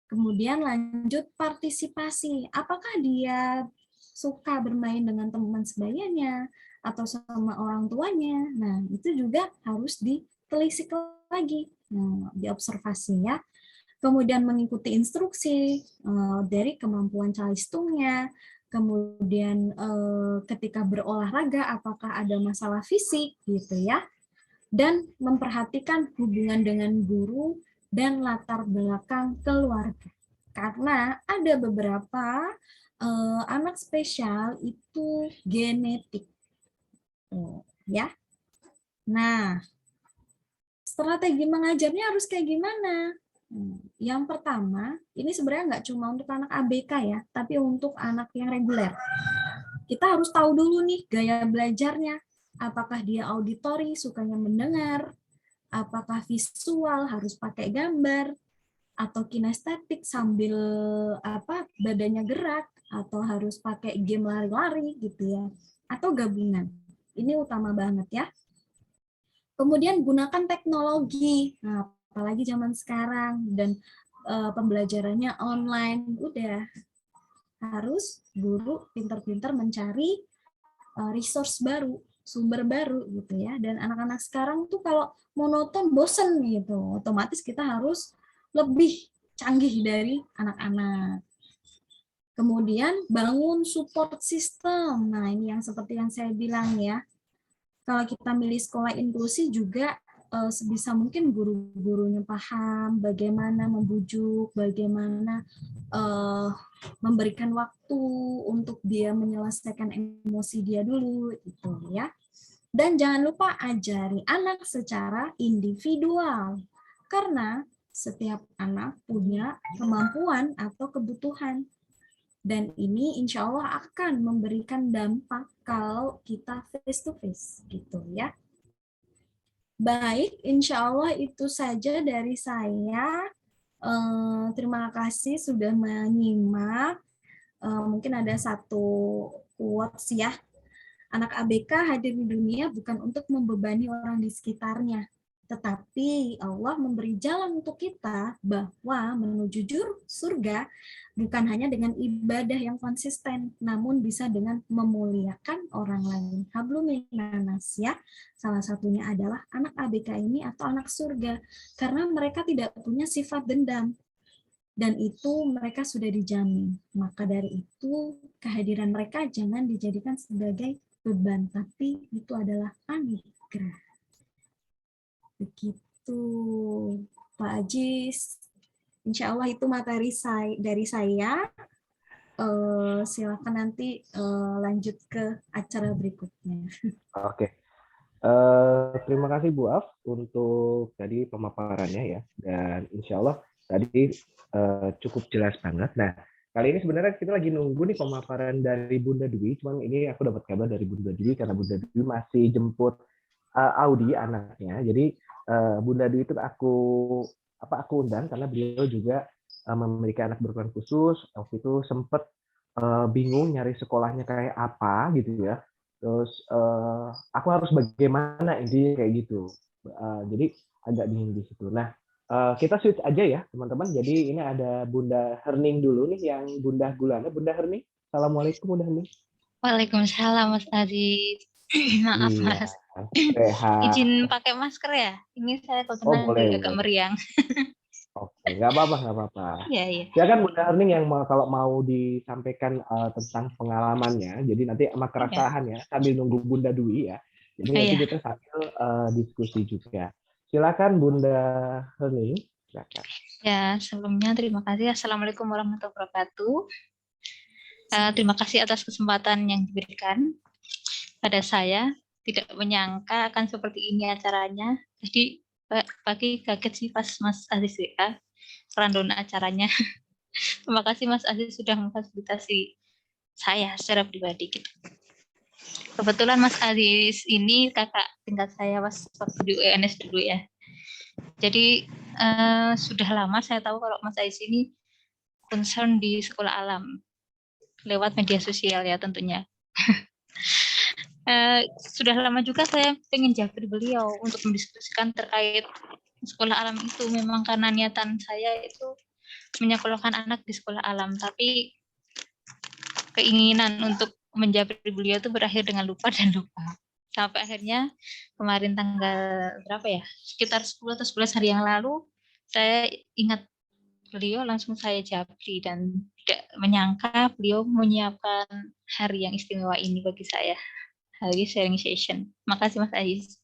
A: Kemudian lanjut partisipasi. Apakah dia suka bermain dengan teman sebayanya atau sama orang tuanya? Nah, itu juga harus ditelisik lagi, diobservasi ya. Kemudian mengikuti instruksi dari kemampuan calistungnya. Kemudian ketika berolahraga apakah ada masalah fisik gitu ya. Dan memperhatikan hubungan dengan guru dan latar belakang keluarga. Karena ada beberapa anak spesial itu genetik. Ya. Nah, strategi mengajarnya harus kayak gimana? Yang pertama, ini sebenarnya nggak cuma untuk anak ABK ya, tapi untuk anak yang reguler. Kita harus tahu dulu nih gaya belajarnya. Apakah dia auditori, sukanya mendengar, apakah visual harus pakai gambar, atau kinestetik sambil badannya gerak, atau harus pakai game lari-lari gitu ya, atau gabungan. Ini utama banget ya. Kemudian gunakan teknologi, nah, apalagi zaman sekarang dan pembelajarannya online, udah harus guru pintar-pintar mencari resource baru, sumber baru gitu ya. Dan anak-anak sekarang tuh kalau monoton bosen gitu, otomatis kita harus lebih canggih dari anak-anak. Kemudian bangun support system. Nah, ini yang seperti yang saya bilang ya. Kalau kita milih sekolah inklusi juga sebisa mungkin guru-gurunya paham bagaimana membujuk, bagaimana memberikan waktu untuk dia menyelesaikan emosi dia dulu gitu ya. Dan jangan lupa ajari anak secara individual. Karena setiap anak punya kemampuan atau kebutuhan. Dan ini insya Allah akan memberikan dampak kalau kita face to face gitu ya. Baik, insya Allah itu saja dari saya. Terima kasih sudah menyimak. Mungkin ada satu quotes ya. Anak ABK hadir di dunia bukan untuk membebani orang di sekitarnya, tetapi Allah memberi jalan untuk kita bahwa menuju surga bukan hanya dengan ibadah yang konsisten, namun bisa dengan memuliakan orang lain. Hablum minanas ya. Salah satunya adalah anak ABK ini atau anak surga, karena mereka tidak punya sifat dendam. Dan itu mereka sudah dijamin. Maka dari itu, kehadiran mereka jangan dijadikan sebagai beban, tapi itu adalah anugerah. Begitu, Pak Ajis. Insya Allah itu materi dari saya. Silakan nanti lanjut ke acara berikutnya.
B: Oke. Terima kasih Bu Af untuk tadi pemaparannya ya, dan insya Allah tadi cukup jelas banget. Nah, kali ini sebenarnya kita lagi nunggu nih pemaparan dari Bunda Dwi, cuman ini aku dapat kabar dari Bunda Dwi karena Bunda Dwi masih jemput Audi anaknya. Jadi Bunda Dwi itu aku undang karena beliau juga memiliki anak berkebutuhan khusus. Waktu itu sempat bingung nyari sekolahnya kayak apa gitu ya. Terus aku harus bagaimana intinya kayak gitu. Jadi agak bingung di situ. Nah, kita switch aja ya teman-teman. Jadi ini ada Bunda Herning dulu nih yang Bunda Gulana. Bunda Herning, assalamualaikum Bunda Herning.
C: Waalaikumsalam Mas Aziz. Maaf
B: Iya,
C: Mas.
B: sehat.
C: Izin pakai masker ya? Ini saya
B: Oh
C: kebetulan
B: boleh
C: agak
B: boleh.
C: meriang.
B: Oke, nggak apa-apa nggak apa-apa.
C: Iya iya.
B: Silakan Bunda Herning yang kalau mau disampaikan tentang pengalamannya. Jadi nanti sama
C: Iya.
B: keresahannya sambil nunggu Bunda Dwi ya. Jadi nanti
C: Iya.
B: kita sambil diskusi juga. Silakan Bunda Herning. Silakan.
C: Ya, sebelumnya terima kasih. Assalamualaikum warahmatullahi wabarakatuh. Terima kasih atas kesempatan yang diberikan pada saya. Tidak menyangka akan seperti ini acaranya. Jadi pagi kaget sih pas Mas Aziz WA rundown acaranya. Terima kasih Mas Aziz sudah memfasilitasi saya secara pribadi gitu. Kebetulan Mas Aziz ini kakak tingkat saya pas waktu di UNS dulu ya. Jadi sudah lama saya tahu kalau Mas Aziz ini concern di sekolah alam lewat media sosial ya tentunya. Sudah lama juga saya pengen japri beliau untuk mendiskusikan terkait sekolah alam itu, memang karena niatan saya itu menyekolahkan anak di sekolah alam, tapi keinginan untuk menjapri beliau itu berakhir dengan lupa dan lupa. Sampai akhirnya kemarin tanggal berapa ya, sekitar 10 atau 11 hari yang lalu, saya ingat beliau, langsung saya japri dan tidak menyangka beliau menyiapkan hari yang istimewa ini bagi saya, hari sharing session. Makasih Mas Aziz.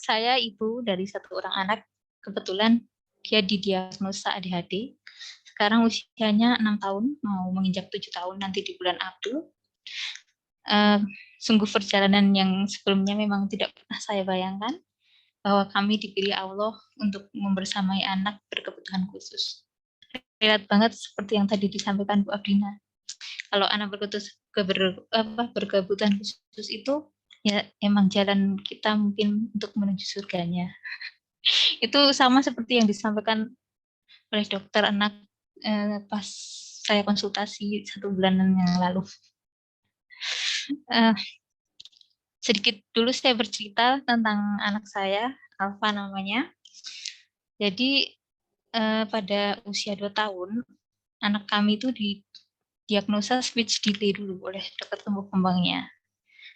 C: Saya ibu dari satu orang anak, kebetulan dia didiagnosa ADHD. Sekarang usianya 6 tahun, mau menginjak 7 tahun nanti di bulan April. Sungguh perjalanan yang sebelumnya memang tidak pernah saya bayangkan, bahwa kami dipilih Allah untuk membersamai anak berkebutuhan khusus. Relate banget seperti yang tadi disampaikan Bu Abdina. Kalau anak berkebutuhan khusus itu, ya emang jalan kita mungkin untuk menuju surganya. Itu sama seperti yang disampaikan oleh dokter anak pas saya konsultasi 1 bulanan yang lalu. Sedikit dulu saya bercerita tentang anak saya, Alfa namanya. Jadi pada usia 2 tahun, anak kami itu diagnosa speech delay dulu oleh dokter tumbuh kembangnya.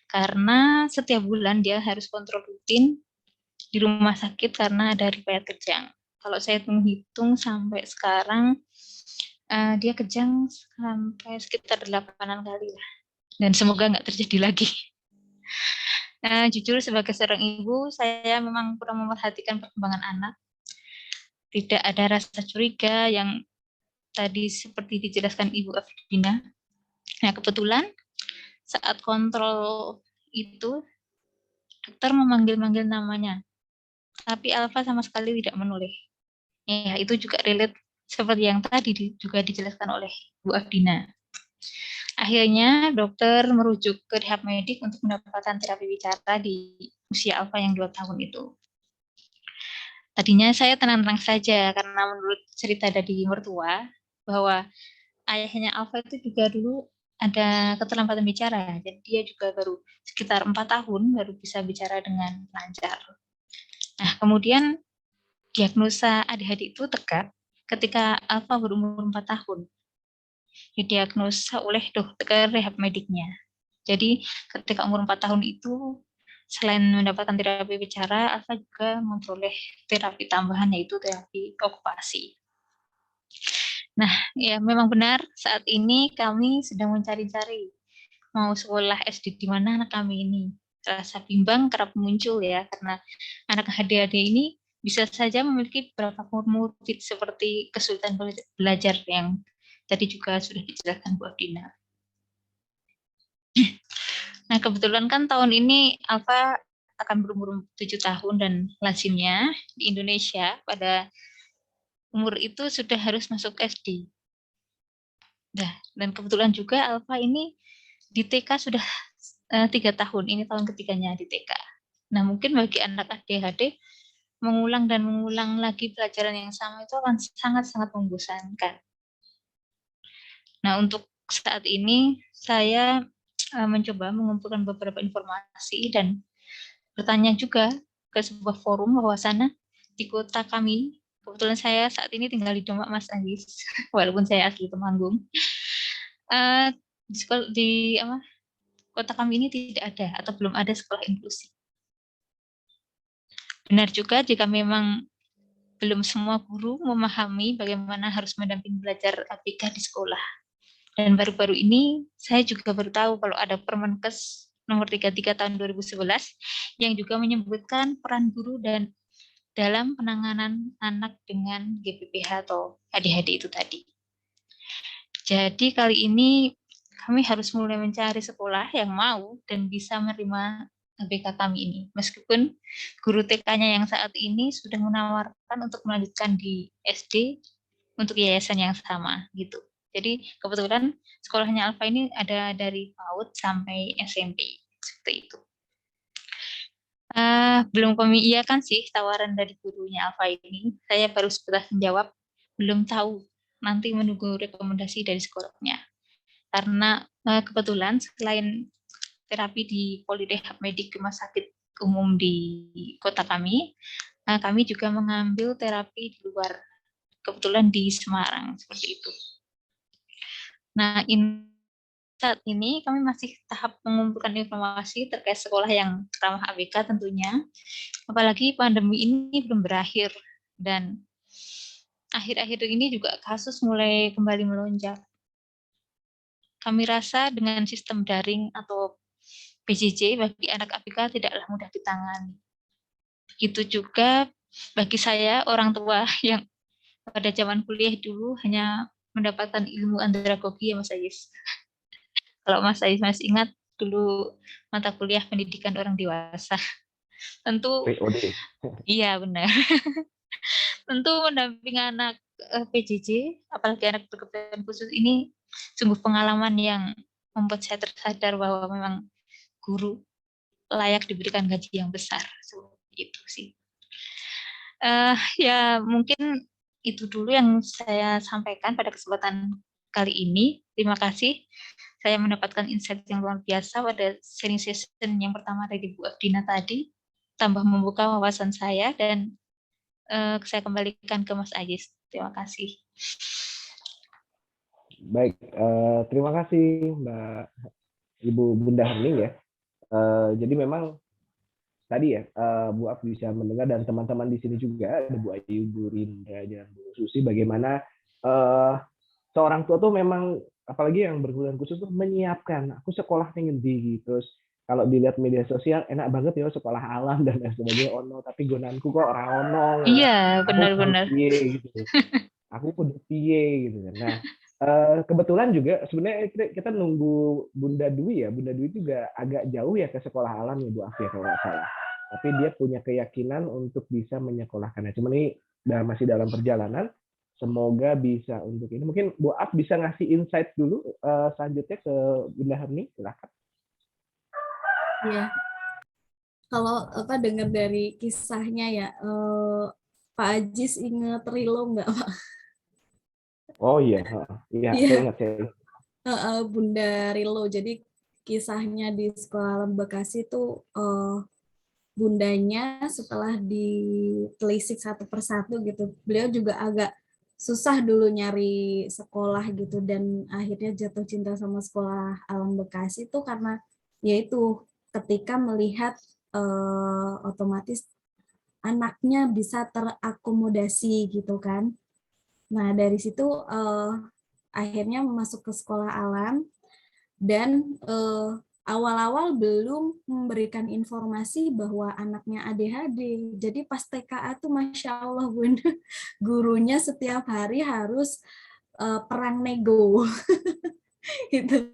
C: Karena setiap bulan dia harus kontrol rutin di rumah sakit karena ada riwayat kejang. Kalau saya menghitung sampai sekarang, dia kejang sampai sekitar 8 kali lah. Dan semoga nggak terjadi lagi. Jujur sebagai seorang ibu, saya memang kurang memperhatikan perkembangan anak. Tidak ada rasa curiga yang tadi seperti dijelaskan Ibu Afdina. Nah, kebetulan saat kontrol itu, dokter memanggil-manggil namanya, tapi Alfa sama sekali tidak menoleh. Ya, itu juga relate seperti yang tadi juga dijelaskan oleh Bu Afdina. Akhirnya dokter merujuk ke rehab medik untuk mendapatkan terapi bicara di usia Alfa yang 2 tahun itu. Tadinya saya tenang-tenang saja karena menurut cerita dari mertua bahwa ayahnya Alfa itu juga dulu ada keterlambatan bicara, jadi dia juga baru sekitar 4 tahun baru bisa bicara dengan lancar. Nah, kemudian diagnosa ADHD itu tegak ketika Alfa berumur 4 tahun. Didiagnosa oleh dokter rehab mediknya. Jadi ketika umur 4 tahun itu, selain mendapatkan terapi bicara, Alfa juga memperoleh terapi tambahan yaitu terapi okupasi. Nah, ya memang benar saat ini kami sedang mencari-cari mau sekolah SD di mana anak kami ini. Rasa bimbang kerap muncul ya, karena anak ADHD ini bisa saja memiliki beberapa komorbid seperti kesulitan belajar yang tadi juga sudah dijelaskan Bu Afdina. Nah, kebetulan kan tahun ini Alfa akan berumur 7 tahun dan lazimnya di Indonesia pada umur itu sudah harus masuk SD. Nah, dan kebetulan juga Alfa ini di TK sudah 3 tahun, ini tahun ketiganya di TK. Nah, mungkin bagi anak ADHD, mengulang dan mengulang lagi pelajaran yang sama itu akan sangat-sangat membosankan. Nah, untuk saat ini saya mencoba mengumpulkan beberapa informasi dan bertanya juga ke sebuah forum bahwa sana di kota kami, kebetulan saya saat ini tinggal di Demak Mas Agis, walaupun saya asli Temanggung, di kota kami ini tidak ada atau belum ada sekolah inklusi. Benar juga jika memang belum semua guru memahami bagaimana harus mendampingi belajar ABK di sekolah. Dan baru-baru ini saya juga baru tahu kalau ada Permenkes nomor 33 tahun 2011 yang juga menyebutkan peran guru dan dalam penanganan anak dengan GPPH atau ADHD itu tadi. Jadi kali ini kami harus mulai mencari sekolah yang mau dan bisa menerima ABK kami ini. Meskipun guru TK-nya yang saat ini sudah menawarkan untuk melanjutkan di SD untuk yayasan yang sama gitu. Jadi kebetulan sekolahnya Alfa ini ada dari PAUD sampai SMP seperti itu. Belum kami iakan sih tawaran dari gurunya Alfa ini. Saya baru sebatas menjawab belum tahu. Nanti menunggu rekomendasi dari sekolahnya. Karena kebetulan selain terapi di Polirehab Medik Rumah Sakit Umum di kota kami juga mengambil terapi di luar, kebetulan di Semarang, seperti itu. Nah, saat ini kami masih tahap mengumpulkan informasi terkait sekolah yang ramah ABK tentunya, apalagi pandemi ini belum berakhir, dan akhir-akhir ini juga kasus mulai kembali melonjak. Kami rasa dengan sistem daring atau PJJ bagi anak ABK tidaklah mudah ditangani. Begitu juga bagi saya, orang tua yang pada zaman kuliah dulu hanya mendapatkan ilmu andragogi ya Mas Ais. Kalau Mas Ais masih ingat dulu mata kuliah pendidikan orang dewasa. Tentu, iya benar. Tentu mendampingi anak PJJ, apalagi anak berkebutuhan khusus ini sungguh pengalaman yang membuat saya tersadar bahwa memang guru layak diberikan gaji yang besar. Itu sih. Ya mungkin itu dulu yang saya sampaikan pada kesempatan kali ini. Terima kasih. Saya mendapatkan insight yang luar biasa pada sharing session yang pertama dari Bu Afdina tadi. Tambah membuka wawasan saya dan saya kembalikan ke Mas Ajis. Terima kasih.
B: Baik, terima kasih Mbak Ibu Bunda Herning ya. Jadi memang tadi ya Bu Af bisa mendengar dan teman-teman di sini juga ada Bu Ayu, Bu Rinda, dan Bu Susi bagaimana seorang tua tuh memang apalagi yang berkebutuhan khusus tuh menyiapkan aku sekolah pengen di terus kalau dilihat media sosial enak banget ya sekolah alam dan lain sebagainya ono tapi gunanku kok orang ono
C: Iya,
B: aku kudu
C: benar-benar.
B: piye gitu aku kudu piye gitu kan. Nah, kebetulan juga sebenarnya kita nunggu Bunda Dwi ya. Bunda Dwi juga agak jauh ya ke sekolah alam ya Bu Afia kalau nggak salah. Tapi dia punya keyakinan untuk bisa menyekolahkannya. Cuma ini masih dalam perjalanan. Semoga bisa untuk ini. Mungkin Bu Af bisa ngasih insight dulu selanjutnya ke Bunda Herni. Silakan.
A: Ya, kalau apa dengar dari kisahnya ya, Pak Ajis inget Rilo nggak, Pak?
B: Oh iya, iya saya
A: Iya,
B: ingat saya. Ingat.
A: Bunda Rilo. Jadi kisahnya di sekolah Alam Bekasi itu bundanya setelah ditelisik satu persatu gitu, beliau juga agak susah dulu nyari sekolah gitu dan akhirnya jatuh cinta sama sekolah Alam Bekasi itu karena yaitu ketika melihat otomatis anaknya bisa terakomodasi gitu kan. Nah dari situ akhirnya masuk ke sekolah alam dan awal-awal belum memberikan informasi bahwa anaknya ADHD. Jadi pas TKA tuh Masya Allah Bunda, gurunya setiap hari harus perang nego. Gitu.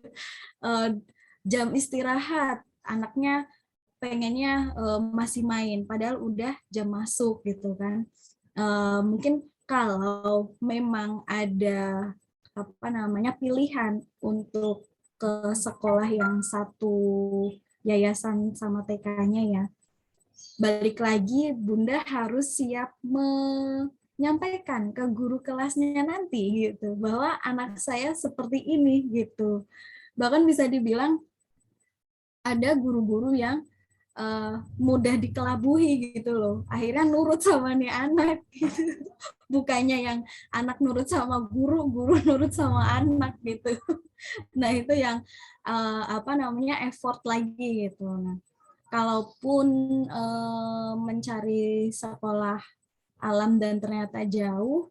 A: Jam istirahat, anaknya pengennya masih main, padahal udah jam masuk gitu kan. Mungkin kalau memang ada apa namanya pilihan untuk ke sekolah yang satu yayasan sama TK-nya ya, balik lagi Bunda harus siap menyampaikan ke guru kelasnya nanti gitu bahwa anak saya seperti ini gitu. Bahkan bisa dibilang ada guru-guru yang mudah dikelabuhi gitu loh. Akhirnya nurut sama nih anak gitu. Bukannya yang anak nurut sama guru, guru nurut sama anak gitu. Nah, itu yang apa namanya effort lagi gitu. Nah, kalaupun mencari sekolah alam dan ternyata jauh,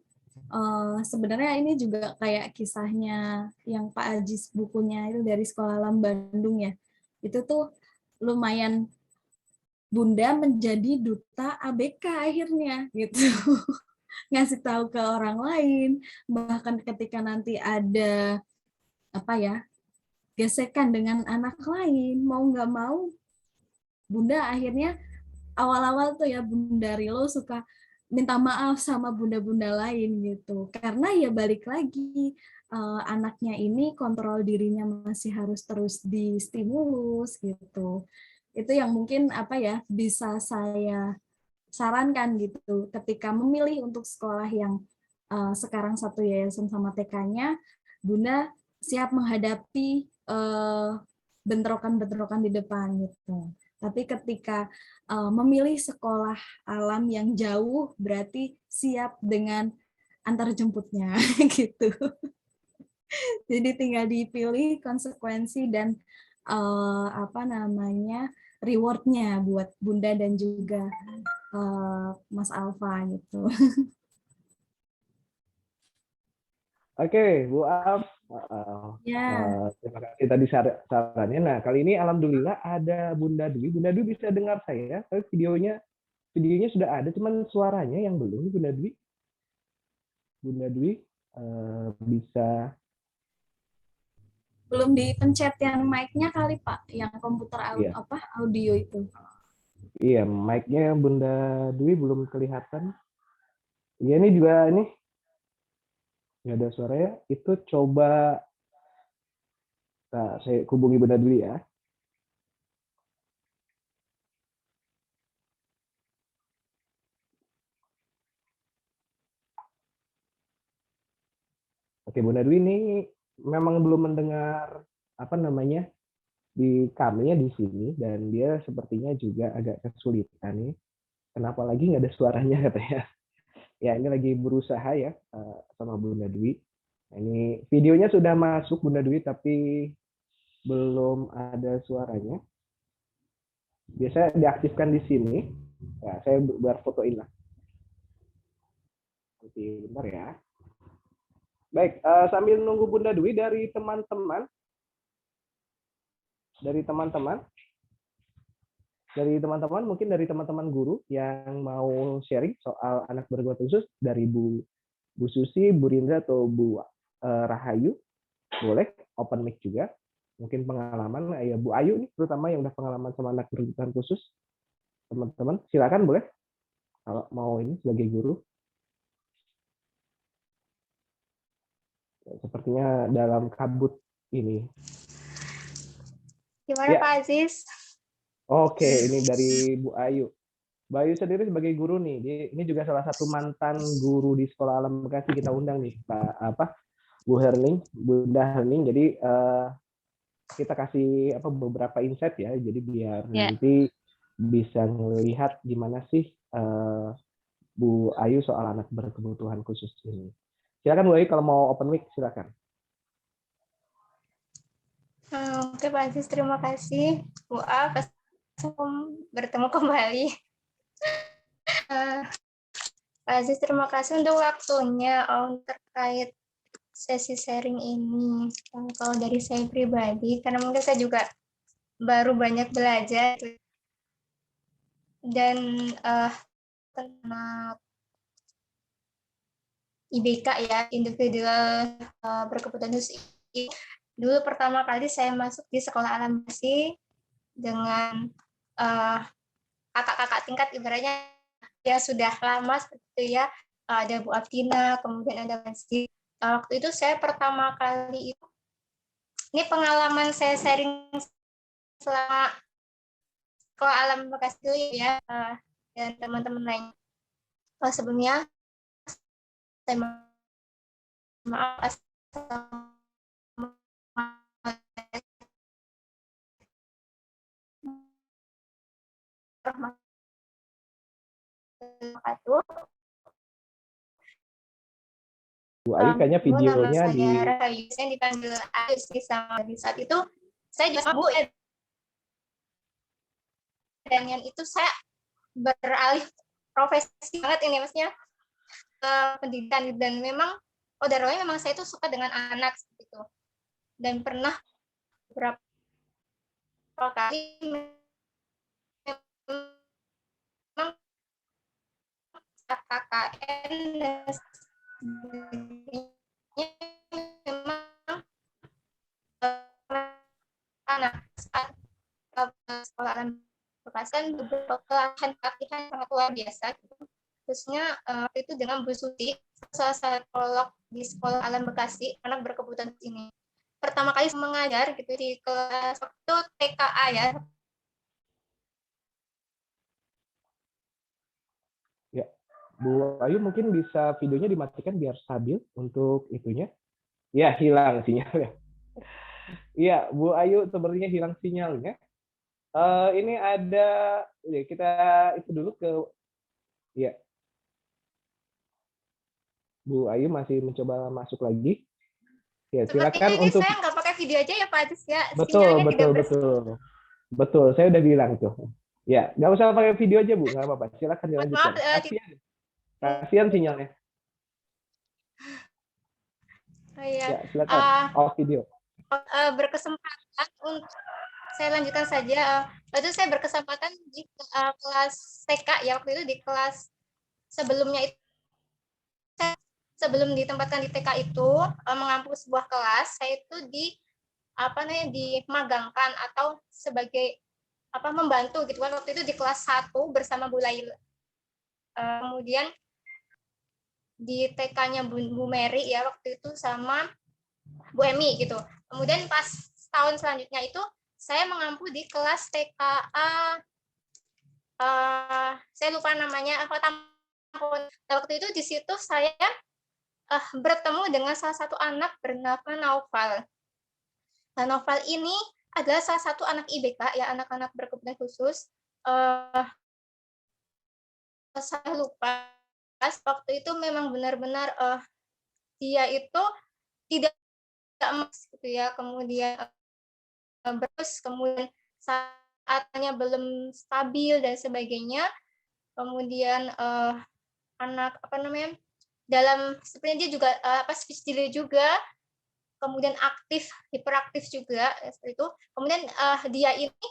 A: sebenarnya ini juga kayak kisahnya yang Pak Ajis bukunya itu dari Sekolah Alam Bandung ya. Itu tuh lumayan Bunda menjadi duta ABK akhirnya gitu. Ngasih tahu ke orang lain, bahkan ketika nanti ada apa ya, gesekan dengan anak lain, mau nggak mau Bunda akhirnya awal-awal tuh ya Bunda Rilo suka minta maaf sama bunda-bunda lain gitu. Karena ya balik lagi anaknya ini kontrol dirinya masih harus terus distimulus gitu. Itu yang mungkin apa ya bisa saya sarankan gitu ketika memilih untuk sekolah yang sekarang satu yayasan sama TK-nya, Bunda siap menghadapi bentrokan-bentrokan di depan gitu. Tapi ketika memilih sekolah alam yang jauh berarti siap dengan antar jemputnya gitu. Jadi tinggal dipilih konsekuensi dan apa namanya rewardnya buat Bunda dan juga Mas Alfa gitu.
B: Oke, Bu Af.
A: Ya,
B: Terima kasih tadi sarannya. Nah, kali ini alhamdulillah ada Bunda Dwi. Bunda Dwi bisa dengar saya, tapi videonya sudah ada, cuman suaranya yang belum. Bunda Dwi bisa.
A: belum dipencet yang mic-nya kali Pak, yang komputer
B: Iya,
A: apa audio itu.
B: iya, mic-nya Bunda Dwi belum kelihatan. Iya, ini juga ini nggak ada suaranya. Itu coba, nah, saya hubungi Bunda Dwi ya. Oke, Bunda Dwi ini memang belum mendengar apa namanya di kami di sini dan dia sepertinya juga agak kesulitan nih. Kenapa lagi nggak ada suaranya katanya? Ya ini lagi berusaha ya sama Bunda Dwi. Nah, ini videonya sudah masuk Bunda Dwi, tapi belum ada suaranya. Biasanya diaktifkan di sini. Nah, saya buat fotoin lah. Nanti bentar ya. Baik, sambil nunggu Bunda Dwi dari teman-teman, mungkin dari teman-teman guru yang mau sharing soal anak berkebutuhan khusus dari Bu Susi, Bu Rindra atau Bu Rahayu, boleh open mic juga. Mungkin pengalaman ya Bu Ayu nih, terutama yang udah pengalaman sama anak berkebutuhan khusus. Teman-teman, silakan boleh kalau mau ini sebagai guru. Sepertinya dalam kabut ini.
D: Gimana
B: Ya,
D: Pak Aziz?
B: oke, ini dari Bu Ayu. Bu Ayu sendiri sebagai guru nih, ini juga salah satu mantan guru di Sekolah Alam Bekasi, kita undang nih Pak Bu Herning, Bunda Herning. Jadi kita kasih beberapa insight ya, jadi biar nanti bisa melihat gimana sih Bu Ayu soal anak berkebutuhan khusus ini. Silakan Bu Ayu, kalau mau open mic silakan.
D: Oke Pak Aziz, terima kasih. Bu A, bertemu kembali. Pak Aziz, terima kasih untuk waktunya terkait sesi sharing ini. Kalau dari saya pribadi, karena mungkin saya juga baru banyak belajar dan tentang IBK ya, individual berkebutuhan khusus. Dulu pertama kali saya masuk di Sekolah Alam Bekasi dengan kakak-kakak tingkat, ibaratnya ya sudah lama seperti itu ya. Ada Bu Abdina, kemudian ada Masjid. Waktu itu saya pertama kali itu, ini pengalaman saya sharing selama Sekolah Alam Bekasi dulu ya, dan teman-teman lain. Sebelumnya saya maaf
B: Bu Ayu kayaknya
D: nama
B: videonya
D: saya Rahayu, saya dipanggil Ayu sama di saat itu saya juga Bu ya. Dan yang itu saya beralih profesi banget ini, maksudnya pendidikan, dan memang kodarullah memang saya itu suka dengan anak gitu, dan pernah beberapa kali memang KKN memang anak saat sekolah alam Bekasi kan beberapa pelatihan sangat luar biasa gitu. Khususnya itu dengan Bu Suti, salah satu psikolog di Sekolah Alam Bekasi, anak berkebutuhan ini. Pertama kali mengajar gitu di kelas waktu TKA ya.
B: Ya, Bu Ayu mungkin bisa videonya dimatikan biar stabil untuk itunya. Ya, hilang sinyalnya. Iya, Bu Ayu sepertinya hilang sinyalnya. Ini ada, ya kita itu dulu ke, ya. Bu Ayu masih mencoba masuk lagi. Ya,
D: Sepertinya
B: silakan
D: ini
B: untuk.
D: saya nggak pakai video aja ya Pak Aziz ya.
B: Betul,
D: Sinyalnya
B: betul,
D: tidak
B: betul. Betul, saya udah bilang tuh. Ya, nggak usah pakai video aja Bu, nggak apa-apa. Silakan
D: maaf
B: dilanjutkan. Kasihan sinyalnya.
D: iya.
B: Ya, silakan. Off video.
D: Berkesempatan untuk saya lanjutkan saja. Lalu saya berkesempatan di kelas TK ya, waktu itu di kelas sebelumnya itu, sebelum ditempatkan di TK itu mengampu sebuah kelas, saya itu dimagangkan atau sebagai membantu gitu kan, waktu itu di kelas 1 bersama Bu Laila. Kemudian di TK-nya Bu Mary ya waktu itu sama Bu Emi gitu. Kemudian pas tahun selanjutnya itu saya mengampu di kelas TKA, saya lupa namanya apa. Nah, waktu itu di situ saya bertemu dengan salah satu anak bernama Naufal. Nah, Naufal ini adalah salah satu anak IBK ya, anak-anak berkebutuhan khusus. Saya lupa waktu itu memang benar-benar dia itu tidak emas gitu ya, kemudian terus kemudian saatnya belum stabil dan sebagainya, kemudian anak apa namanya dalam sebenarnya dia juga speech delay juga, kemudian aktif hiperaktif juga seperti itu, kemudian dia ini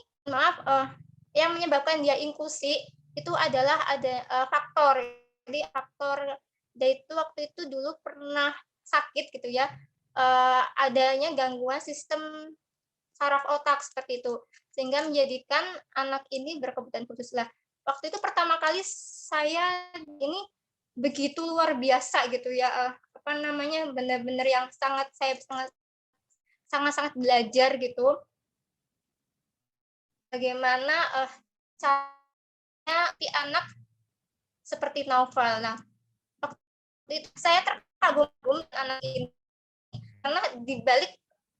D: yang menyebabkan dia inklusi itu adalah ada faktor, jadi faktor dia itu waktu itu dulu pernah sakit gitu ya, adanya gangguan sistem saraf otak seperti itu, sehingga menjadikan anak ini berkebutuhan khusus lah. Waktu itu pertama kali saya ini begitu luar biasa gitu ya, apa namanya benar-benar yang saya sangat belajar gitu bagaimana caranya di anak seperti novel. Nah, waktu itu saya terkagum anak ini karena dibalik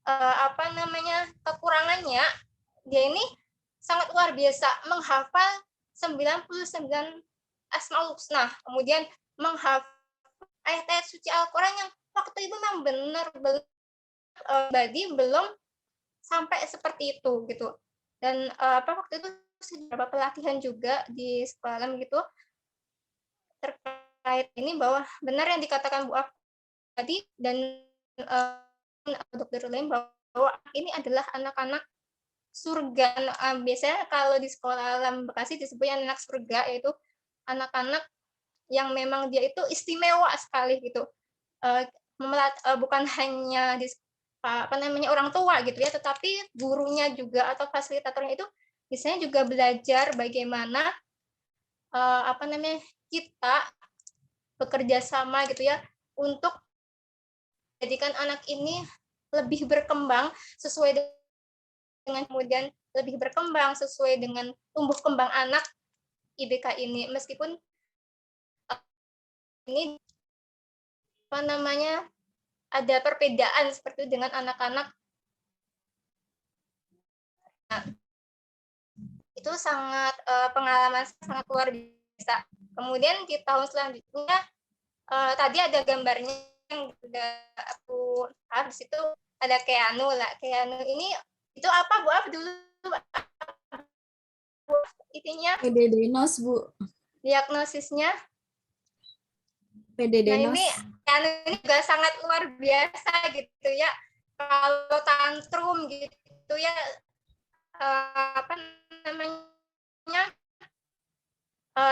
D: apa namanya kekurangannya, dia ini sangat luar biasa menghafal 99 Asmaul Husna, kemudian menghafal ayat-ayat suci Al-Quran yang waktu itu memang benar-benar badi belum sampai seperti itu gitu. Dan waktu itu beberapa pelatihan juga di sekolah gitu terkait ini, bahwa benar yang dikatakan Bu Af tadi dan dokter lain, bahwa ini adalah anak-anak surga. Biasanya kalau di sekolah alam Bekasi disebutnya anak surga, yaitu anak-anak yang memang dia itu istimewa sekali gitu. Bukan hanya orang tua gitu ya, tetapi gurunya juga atau fasilitatornya itu biasanya juga belajar bagaimana kita bekerja sama gitu ya untuk jadikan anak ini lebih berkembang sesuai dengan, kemudian lebih berkembang sesuai dengan tumbuh kembang anak IBK ini, meskipun ini ada perbedaan seperti dengan anak-anak. Nah, itu sangat pengalaman sangat luar biasa. Kemudian di tahun selanjutnya tadi ada gambarnya yang udah aku di situ ada Keanu lah. Keanu ini itu apa Bu Af dulu? Intinya
A: PDD-NOS Bu.
D: diagnosisnya.
A: PDD-NOS.
D: Nah ini Keanu ini juga sangat luar biasa gitu ya. Kalau tantrum gitu ya,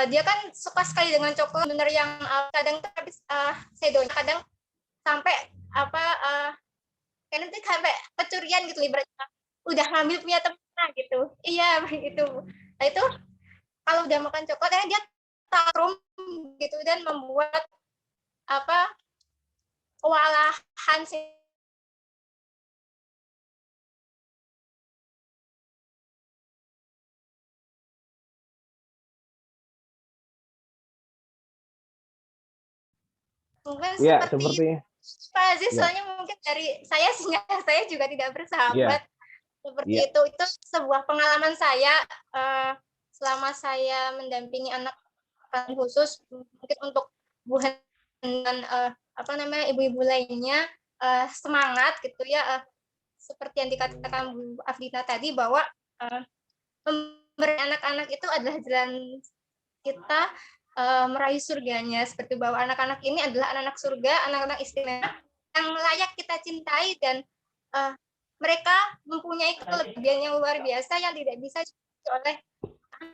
D: dia kan suka sekali dengan coklat, bener yang kadang habis sedonya kadang sampai kan nanti sampai kecurian gitu, ibaratnya udah ngambil punya teman gitu. Iya begitu. Nah itu kalau udah makan coklat dia tantrum gitu dan membuat kewalahan sih. Mungkin seperti Pak Aziz, soalnya mungkin dari saya juga tidak bersahabat seperti itu. Itu sebuah pengalaman saya selama saya mendampingi anak khusus, mungkin untuk Bu dan ibu-ibu lainnya semangat gitu ya, seperti yang dikatakan Bu Afdina tadi, bahwa memberi anak-anak itu adalah jalan kita meraih surganya, seperti bahwa anak-anak ini adalah anak-anak surga, anak-anak istimewa yang layak kita cintai, dan mereka mempunyai kelebihan yang luar biasa yang tidak bisa oleh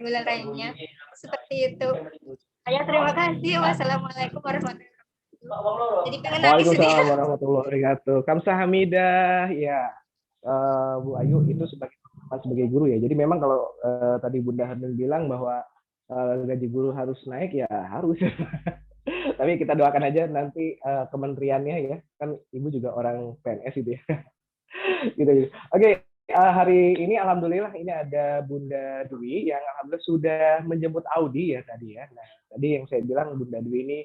D: bulan lainnya. Seperti itu. Saya terima kasih. Wassalamualaikum warahmatullahi wabarakatuh. Jadi pengen nangis ini.
B: Waalaikumsalam warahmatullahi wabarakatuh. Kamsahamnida. Ya, Bu Ayu itu sebagai guru ya. Jadi memang kalau tadi Bunda Hanung bilang bahwa gaji guru harus naik, ya harus. Tapi kita doakan aja nanti kementeriannya ya, kan Ibu juga orang PNS itu ya. Gitu. Oke, hari ini alhamdulillah ini ada Bunda Dwi yang alhamdulillah sudah menjemput Audi ya tadi ya. Nah, tadi yang saya bilang Bunda Dwi ini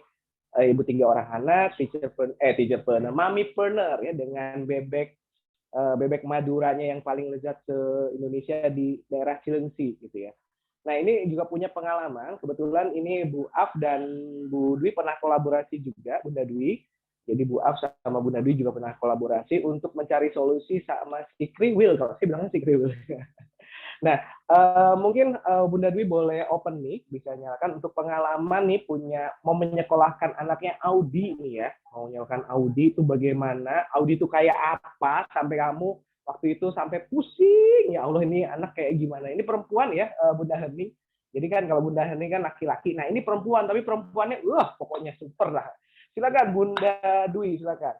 B: ibu 3 orang anak, teacherpreneur, mommypreneur ya, dengan bebek Maduranya yang paling lezat se-Indonesia di daerah Cilengsi gitu ya. Nah, ini juga punya pengalaman. Kebetulan ini Bu Af dan Bu Dwi pernah kolaborasi juga, Bunda Dwi, Jadi Bu Af sama Bunda Dwi juga pernah kolaborasi untuk mencari solusi sama si Kriwil, kalau saya bilangnya si Kriwil. Nah, mungkin Bunda Dwi boleh open mic, bisa nyalakan untuk pengalaman nih punya mau menyekolahkan anaknya Audi nih ya. Mau menyekolahkan Audi itu bagaimana? Audi itu kayak apa sampai kamu waktu itu sampai pusing, ya Allah ini anak kayak gimana? Ini perempuan ya, Bunda Hening. Jadi kan kalau Bunda Hening kan laki-laki. Nah, ini perempuan, tapi perempuannya pokoknya super lah. Silakan Bunda Dwi, silakan.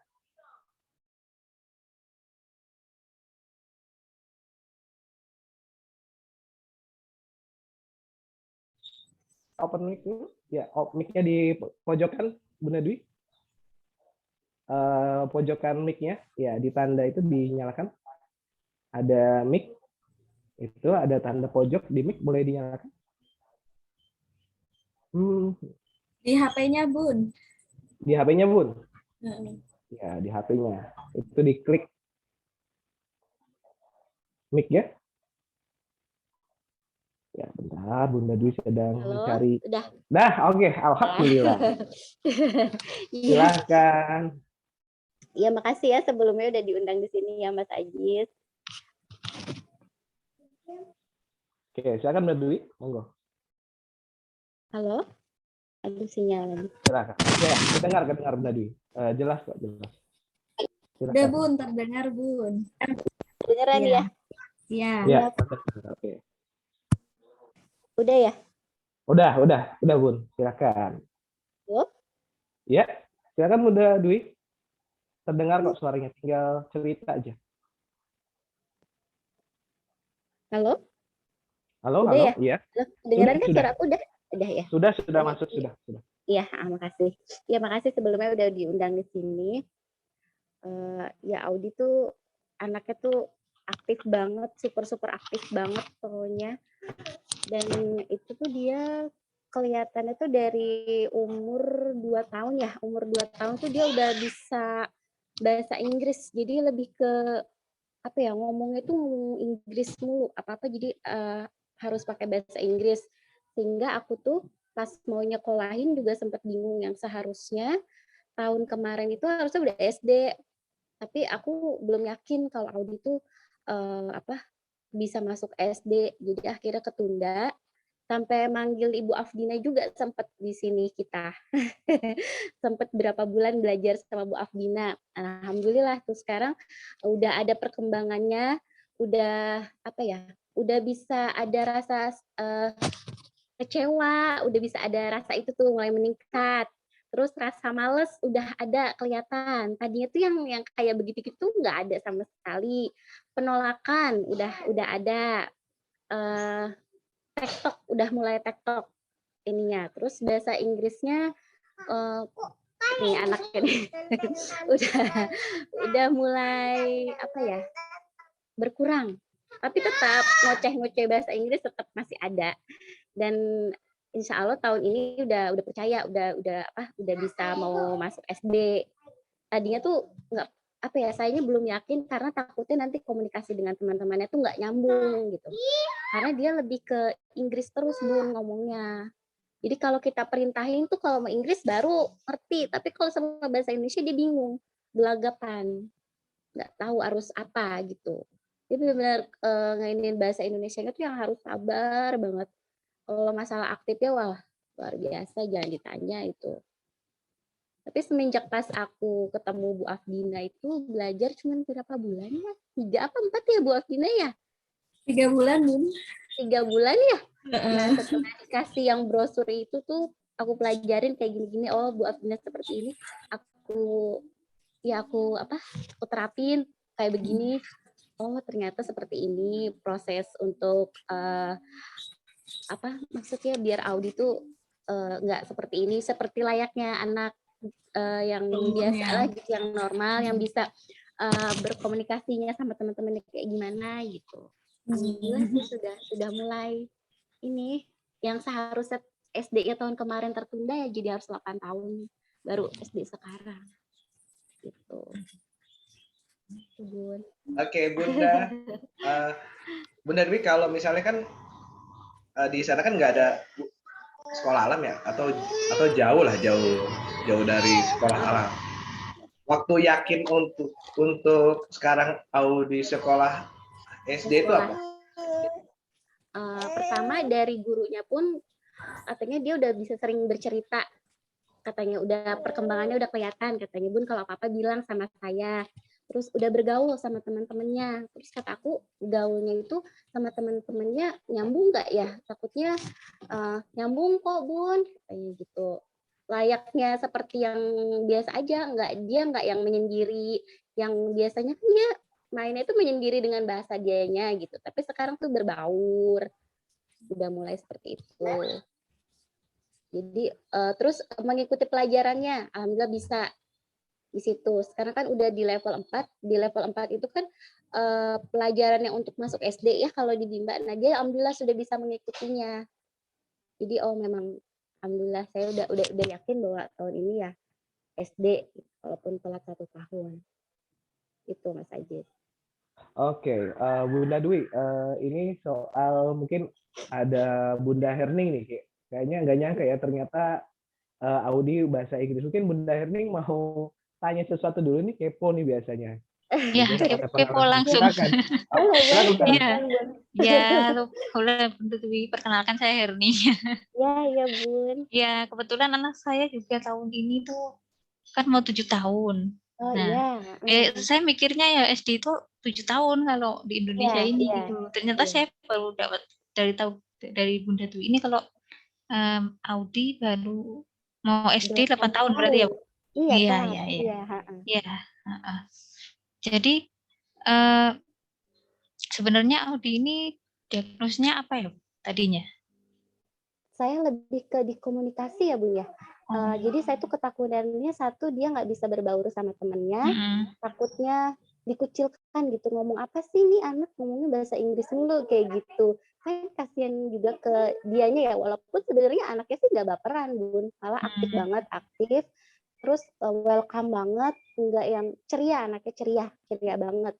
B: Open mic ya, mic-nya di pojokan Bunda Dwi. Pojokan mic-nya ya, di tanda itu dinyalakan. Ada mic itu, ada tanda pojok di mic, boleh dinyalakan.
A: Di HP-nya Bun.
B: Di HP-nya Bun. Ya, di HP-nya itu diklik mic-nya. Ya, bentar, Bunda Dwi sedang mencari.
E: Udah.
B: Oke. Alhamdulillah. Silakan.
E: Iya, makasih ya sebelumnya udah diundang di sini ya, Mas Ajis.
B: Oke, silakan Bunda Dwi, monggo.
E: Halo? Aduh, sinyal lagi.
B: Silakan. Ya, kedengar Bunda Dwi. Jelas kok, jelas. Silakan.
A: Udah Bun, terdengar Bun.
E: Beneran ya?
A: Iya.
B: Ya, oke.
E: Udah ya?
B: Udah Bun, silakan.
E: Halo?
B: Ya, silakan Bunda Dwi. Terdengar kok suaranya, tinggal cerita aja.
E: Halo?
B: Halo,
E: Udah ya?
B: Iya.
E: Kedengeran kan
B: Sudah.
E: suara aku udah ya?
B: Sudah masuk, sudah.
E: Iya, makasih. Ya, makasih sebelumnya udah diundang di sini. Ya, Audi tuh anaknya tuh aktif banget, super aktif banget pokoknya. Dan itu tuh dia kelihatannya tuh dari umur 2 tahun ya. Umur 2 tahun tuh dia udah bisa bahasa Inggris. Jadi lebih ke apa ya, ngomongnya tuh ngomong Inggris mulu. Apa-apa jadi harus pakai bahasa Inggris. Sehingga aku tuh pas mau nyekolahin juga sempat bingung, yang seharusnya tahun kemarin itu harusnya udah SD. Tapi aku belum yakin kalau Audi tuh bisa masuk SD. Jadi akhirnya ketunda. Sampai manggil Ibu Afdina juga sempat di sini kita. Sempat berapa bulan belajar sama Bu Afdina. Alhamdulillah tuh sekarang udah ada perkembangannya, udah udah bisa ada rasa kecewa, udah bisa ada rasa itu tuh mulai meningkat. Terus rasa males udah ada kelihatan. Tadinya tuh yang kayak begitu gitu nggak ada sama sekali. Penolakan udah ada. TikTok udah mulai TikTok ininya. Terus bahasa Inggrisnya nih anaknya nih udah mulai berkurang. Tapi tetap ngoceh-ngoceh bahasa Inggris tetap masih ada. Dan insya Allah tahun ini udah percaya, udah bisa mau masuk SD. Tadinya tuh nggak sayanya belum yakin karena takutnya nanti komunikasi dengan teman-temannya tuh nggak nyambung gitu. Karena dia lebih ke Inggris terus Bun ngomongnya. Jadi kalau kita perintahin tuh kalau mau Inggris baru ngerti, tapi kalau sama bahasa Indonesia dia bingung, gelagapan, nggak tahu harus apa gitu. Dia benar-benar ngainin bahasa Indonesianya tuh yang harus sabar banget. Kalau masalah aktifnya wah luar biasa, jangan ditanya itu. Tapi semenjak pas aku ketemu Bu Afdina itu belajar cuma berapa bulan ya? 3 apa 4 ya Bu Afdina ya?
A: 3 bulan, Bun.
E: 3 bulan ya? Nah, setelah dikasih yang brosur itu tuh aku pelajarin kayak gini-gini. Oh, Bu Afdina seperti ini. Aku terapin kayak begini. Oh, ternyata seperti ini proses untuk maksudnya biar Audi tuh nggak seperti ini, seperti layaknya anak yang biasa lah gitu, yang normal, yang bisa berkomunikasinya sama teman-temannya kayak gimana gitu. Alhamdulillah sih sudah mulai ini yang seharusnya SD-nya tahun kemarin tertunda ya jadi harus 8 tahun baru SD sekarang gitu. Bun.
B: Oke, Bunda. Bunda Dwi, kalau misalnya kan di sana kan nggak ada sekolah alam ya, atau jauh dari sekolah alam. waktu yakin untuk sekarang Audi sekolah SD itu apa?
E: Pertama dari gurunya pun katanya dia udah bisa sering bercerita, katanya udah perkembangannya udah kelihatan, katanya Bun kalau apa-apa bilang sama saya. Terus udah bergaul sama teman-temannya. Terus kata aku gaulnya itu sama teman-temannya nyambung nggak ya? Takutnya nyambung kok Bun, kayak gitu. Layaknya seperti yang biasa aja, dia nggak yang menyendiri, yang biasanya kan dia mainnya itu menyendiri dengan bahasa dianya gitu. Tapi sekarang tuh berbaur, udah mulai seperti itu. Jadi terus mengikuti pelajarannya, alhamdulillah bisa di situ. Sekarang kan udah di level 4. Di level 4 itu kan pelajarannya untuk masuk SD ya kalau di Bimba. Nah, dia alhamdulillah sudah bisa mengikutinya. Jadi memang alhamdulillah saya udah yakin bahwa tahun ini ya SD walaupun telat 1 tahun. Itu Mas Ajit.
B: Oke, Bunda Dwi, ini soal mungkin ada Bunda Herning nih, kayaknya nggak nyangka ya ternyata Audi bahasa Inggris. Mungkin Bunda Herning mau tanya sesuatu dulu nih, kepo nih biasanya.
C: Ya, kepo langsung.
E: Iya.
C: Ya, boleh Bunda Dwi, perkenalkan saya Herni.
E: Ya Bun.
C: Ya, kebetulan anak saya juga tahun ini tuh kan mau 7 tahun.
E: Oh
C: Nah,
E: iya.
C: saya mikirnya ya SD itu 7 tahun kalau di Indonesia ini gitu. Ternyata saya baru dapat dari Bunda Dwi ini kalau Audi baru mau SD 8 tahun berarti ya, Bu? Iya. Jadi sebenarnya Audi ini diagnosnya apa ya tadinya?
E: Saya lebih ke di komunikasi ya Bun ya. Jadi saya tuh ketakutannya satu, dia nggak bisa berbaur sama temennya, takutnya dikucilkan gitu, ngomong apa sih nih anak ngomongnya bahasa Inggris mulu kayak gitu. Saya kasihan juga ke dianya ya, walaupun sebenarnya anaknya sih nggak baperan Bun, malah aktif banget, terus welcome banget, nggak yang ceria, anaknya ceria banget.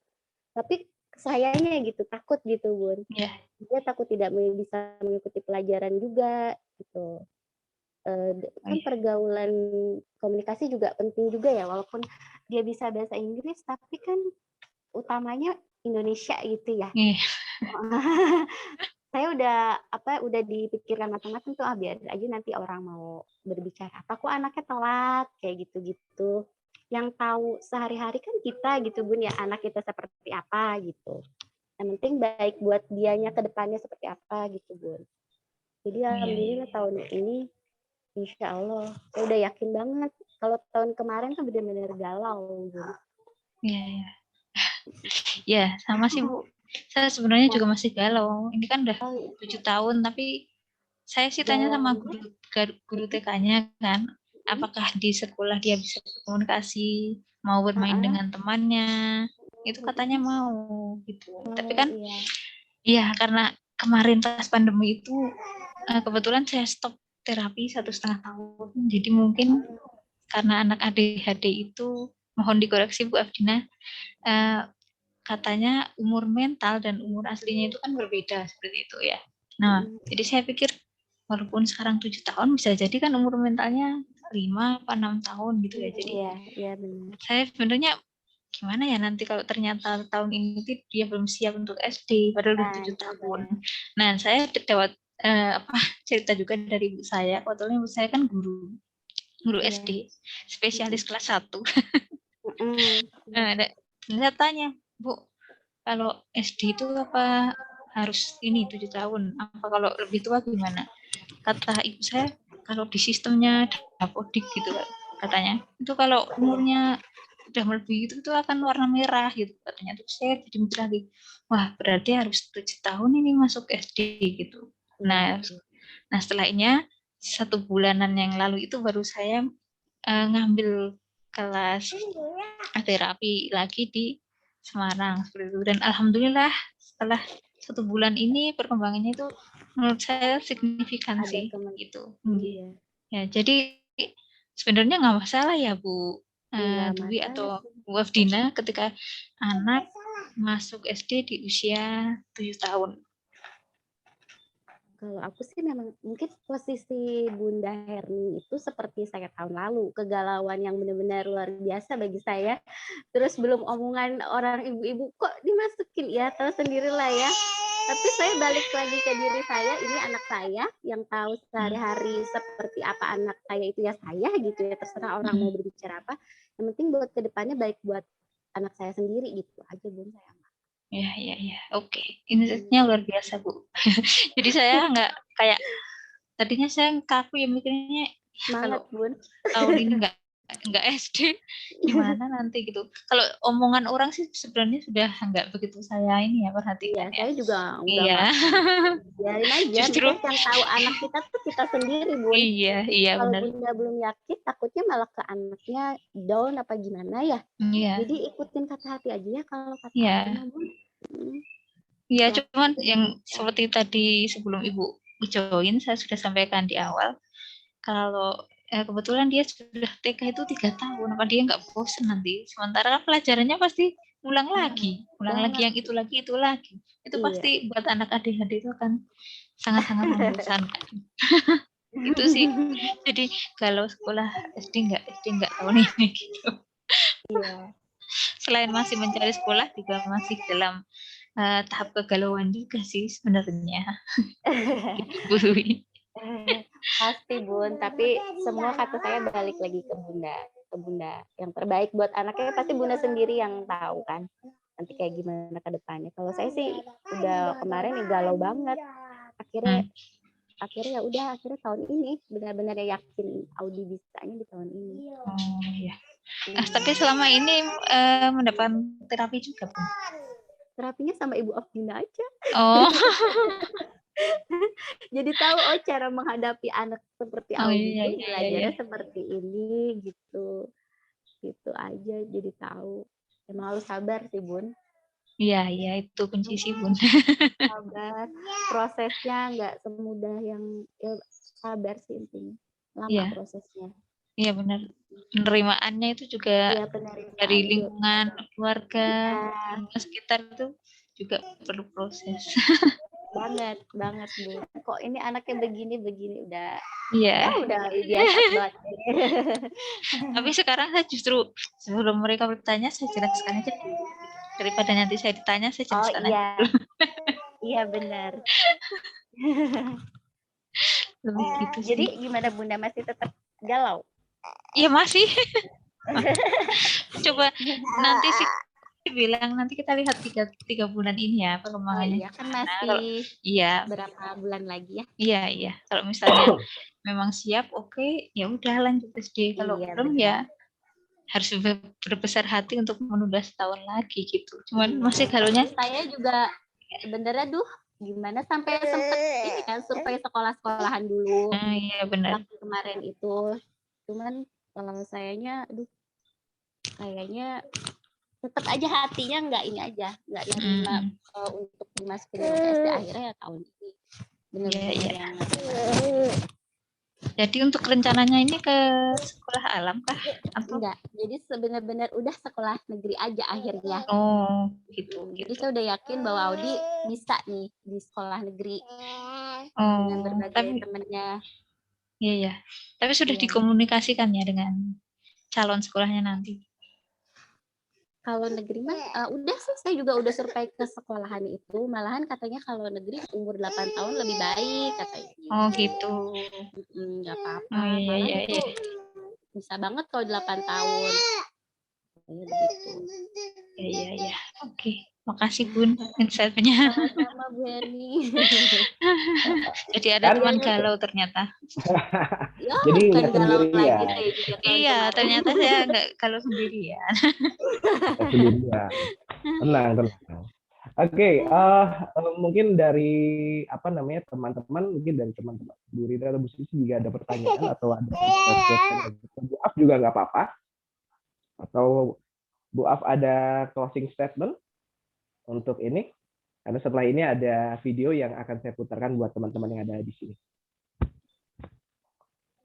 E: Tapi sayanya gitu, takut gitu Bun. Dia takut tidak bisa mengikuti pelajaran juga gitu. Kan pergaulan komunikasi juga penting juga ya, walaupun dia bisa bahasa Inggris tapi kan utamanya Indonesia gitu ya. Saya udah dipikirkan matang-matang tuh, biar aja nanti orang mau berbicara apa kok anaknya telat kayak gitu-gitu. Yang tahu sehari-hari kan kita gitu Bun ya, anak kita seperti apa gitu. Yang penting baik buat dianya ke depannya seperti apa gitu Bun. Jadi alhamdulillah tahun ini Insya Allah, saya udah yakin banget. Kalau tahun kemarin kan benar-benar galau.
C: Iya. Ya, sama sih Bu. Saya sebenarnya juga masih galau. Ini kan udah 7 tahun, tapi saya sih tanya sama guru TK-nya kan, apakah di sekolah dia bisa berkomunikasi, mau bermain dengan temannya. Itu katanya mau gitu. Tapi kan, iya karena kemarin pas pandemi itu kebetulan saya stop terapi 1,5 tahun. Jadi mungkin karena anak ADHD itu, mohon dikoreksi Bu Afdina, katanya umur mental dan umur aslinya itu kan berbeda seperti itu ya. Nah, jadi saya pikir walaupun sekarang 7 tahun bisa jadi kan umur mentalnya 5 atau 6 tahun gitu ya. Jadi
E: benar.
C: saya sebenarnya gimana ya nanti kalau ternyata tahun ini dia belum siap untuk SD padahal udah 7 tahun. Nah, saya dapat cerita juga dari ibu saya. Kebetulan ibu saya kan guru SD, spesialis kelas 1. Nah, saya tanya, Bu, kalau SD itu apa harus ini 7 tahun? Apa kalau lebih tua gimana? Kata ibu saya, kalau di sistemnya Dapodik gitu katanya, itu kalau umurnya udah melebihi itu akan warna merah gitu katanya. Terus saya jadi mikir lagi, wah berarti harus 7 tahun ini masuk SD gitu. Nah setelahnya 1 bulanan yang lalu itu baru saya ngambil kelas terapi lagi di Semarang seperti itu. Dan alhamdulillah setelah 1 bulan ini perkembangannya itu menurut saya signifikan sih gitu. Ya, jadi sebenarnya nggak masalah ya Bu Dwi atau Bu Afdina ketika anak masuk SD di usia 7 tahun.
E: Kalau aku sih memang mungkin posisi Bunda Herni itu seperti saya tahun lalu, kegalauan yang benar-benar luar biasa bagi saya. Terus belum omongan orang ibu-ibu kok dimasukin ya, tahu sendirilah ya. Tapi saya balik lagi ke diri saya, ini anak saya yang tahu sehari-hari seperti apa anak saya itu ya saya gitu ya, terserah orang mau berbicara apa. Yang penting buat kedepannya baik buat anak saya sendiri gitu aja Bun saya.
C: Ya, oke. Insightnya luar biasa, Bu. Jadi saya nggak kayak tadinya saya kaku ya mikirnya
E: Semangat Bun.
C: tahun ini nggak SD gimana nanti gitu. Kalau omongan orang sih sebenarnya sudah nggak begitu saya ini ya perhatikan ya.
E: Saya juga udah
C: Iya.
E: biarin aja.
C: Justru
E: yang tahu anak kita tuh kita sendiri Bun.
C: Iya
E: Kalau
C: benar.
E: Bunda belum yakin takutnya malah ke anaknya down apa gimana ya.
C: Iya.
E: Jadi ikutin kata hati aja ya kalau kata
C: Iya.
E: hati mah, Bun.
C: Iya, cuman yang seperti tadi sebelum Ibu join saya sudah sampaikan di awal kalau kebetulan dia sudah TK itu 3 tahun, apa dia nggak bosan nanti? Sementara kan pelajarannya pasti ulang lagi yang itu lagi. Itu
E: Iya.
C: pasti buat anak ADHD itu akan sangat-sangat membosankan. Itu sih. Jadi kalau sekolah SD nggak tahun ini gitu.
E: Iya.
C: Selain masih mencari sekolah juga masih dalam tahap kegalauan juga sih sebenarnya. Bu Dwi.
E: Pasti Bun, tapi semua kata saya balik lagi ke Bunda. Yang terbaik buat anaknya pasti Bunda sendiri yang tahu kan. Nanti kayak gimana ke depannya. Kalau saya sih udah kemarin galau banget. Akhirnya ya udah tahun ini benar-benar yakin Audi bisanya di tahun ini.
C: Oh iya. Tapi selama ini mendapat terapi juga, Bu?
E: Terapinya sama Ibu Afdina aja.
C: Oh.
E: Jadi tahu cara menghadapi anak seperti Audi itu belajarnya seperti ini gitu aja, jadi tahu. Emang harus sabar sih Bun.
C: Iya itu kunci sih Bun.
E: Sabar, prosesnya nggak semudah yang ya, sabar sih intinya, lama prosesnya.
C: Iya benar, penerimaannya itu juga dari lingkungan keluarga, lingkungan sekitar itu juga perlu proses.
E: banget Bu. Kok ini anaknya begini udah udah biasa banget.
C: Tapi sekarang saya justru sebelum mereka bertanya saya jelaskan aja daripada nanti saya ditanya saya jelaskan aja.
E: Iya benar.
C: Lebih gitu sih.
E: Jadi gimana Bunda, masih tetap galau?
C: Iya masih. Coba nanti sih bilang nanti kita lihat 3 bulan ini ya perkembangannya.
E: Iya kan masih berapa bulan lagi ya? Iya.
C: Kalau misalnya memang siap, oke, ya udah lanjut SD. Kalau belum ya harus berbesar hati untuk menunda setahun lagi gitu. Cuman masih galaunya.
E: Saya juga sebenarnya gimana sampai sempet ini kan survei sekolah-sekolahan dulu.
C: Iya benar.
E: Waktu kemarin itu. Cuman kalau sayanya kayaknya tetap aja hatinya nggak nerima untuk dimasukin ke SD, akhirnya ya tahun ini benar-benar.
C: Jadi untuk rencananya ini ke sekolah alam kah? Atau
E: enggak? Jadi sebenarnya udah sekolah negeri aja akhirnya.
C: Oh gitu.
E: Jadi saya udah yakin bahwa Audi bisa nih di sekolah negeri dengan berbagai temennya.
C: Iya. Tapi sudah dikomunikasikan ya dengan calon sekolahnya nanti?
E: Kalau negeri mah udah sih, saya juga udah survei ke sekolahan itu, malahan katanya kalau negeri umur 8 tahun lebih baik katanya.
C: Oh gitu.
E: Nggak apa-apa.
C: Oh, iya.
E: Bisa banget kalau 8 tahun. Gitu.
C: Iya. Oke. Makasih Bun insight-nya.
E: Sama-sama Bu Erni.
C: Jadi ada teman galau ternyata.
B: Jadi nggak sendirian.
C: Iya, ternyata saya nggak galau sendirian.
B: Tenang. Oke, mungkin dari teman-teman, mungkin dari teman-teman Bu Rida atau Bu Sisi juga ada pertanyaan atau ada Bu Af juga nggak apa-apa. Atau Bu Af ada closing statement untuk ini, karena setelah ini ada video yang akan saya putarkan buat teman-teman yang ada di sini.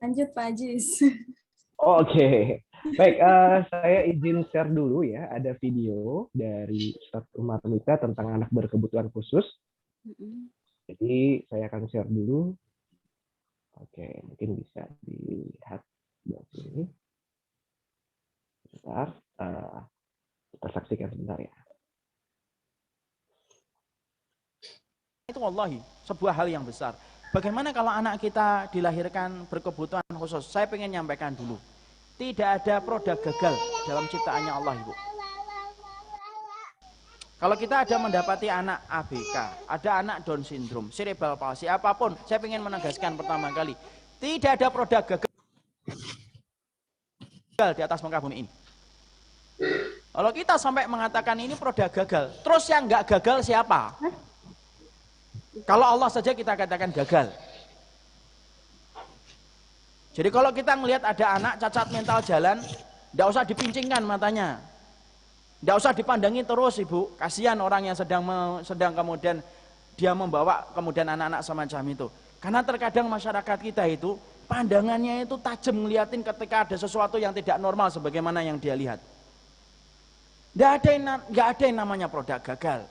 A: Lanjut Pak Ajis.
B: Oke. Baik, saya izin share dulu ya. Ada video dari Ustadz Umar Mika tentang anak berkebutuhan khusus. Jadi saya akan share dulu. Oke, mungkin bisa dilihat di sini. Sebentar, kita saksikan sebentar ya.
F: Itu wallahi sebuah hal yang besar. Bagaimana kalau anak kita dilahirkan berkebutuhan khusus? Saya ingin nyampaikan dulu. Tidak ada produk gagal dalam ciptaannya Allah, Ibu. Kalau kita ada mendapati anak ABK, ada anak Down syndrome, cerebral palsy, apapun, saya ingin menegaskan pertama kali, tidak ada produk gagal di atas muka bumi ini. Kalau kita sampai mengatakan ini produk gagal, terus yang nggak gagal siapa? Kalau Allah saja kita katakan gagal. Jadi kalau kita melihat ada anak cacat mental jalan, tidak usah dipincingkan matanya. Tidak usah dipandangi terus, Ibu. Kasihan orang yang sedang kemudian dia membawa kemudian anak-anak semacam itu. Karena terkadang masyarakat kita itu pandangannya itu tajam ngeliatin ketika ada sesuatu yang tidak normal sebagaimana yang dia lihat. Nggak ada yang namanya produk gagal.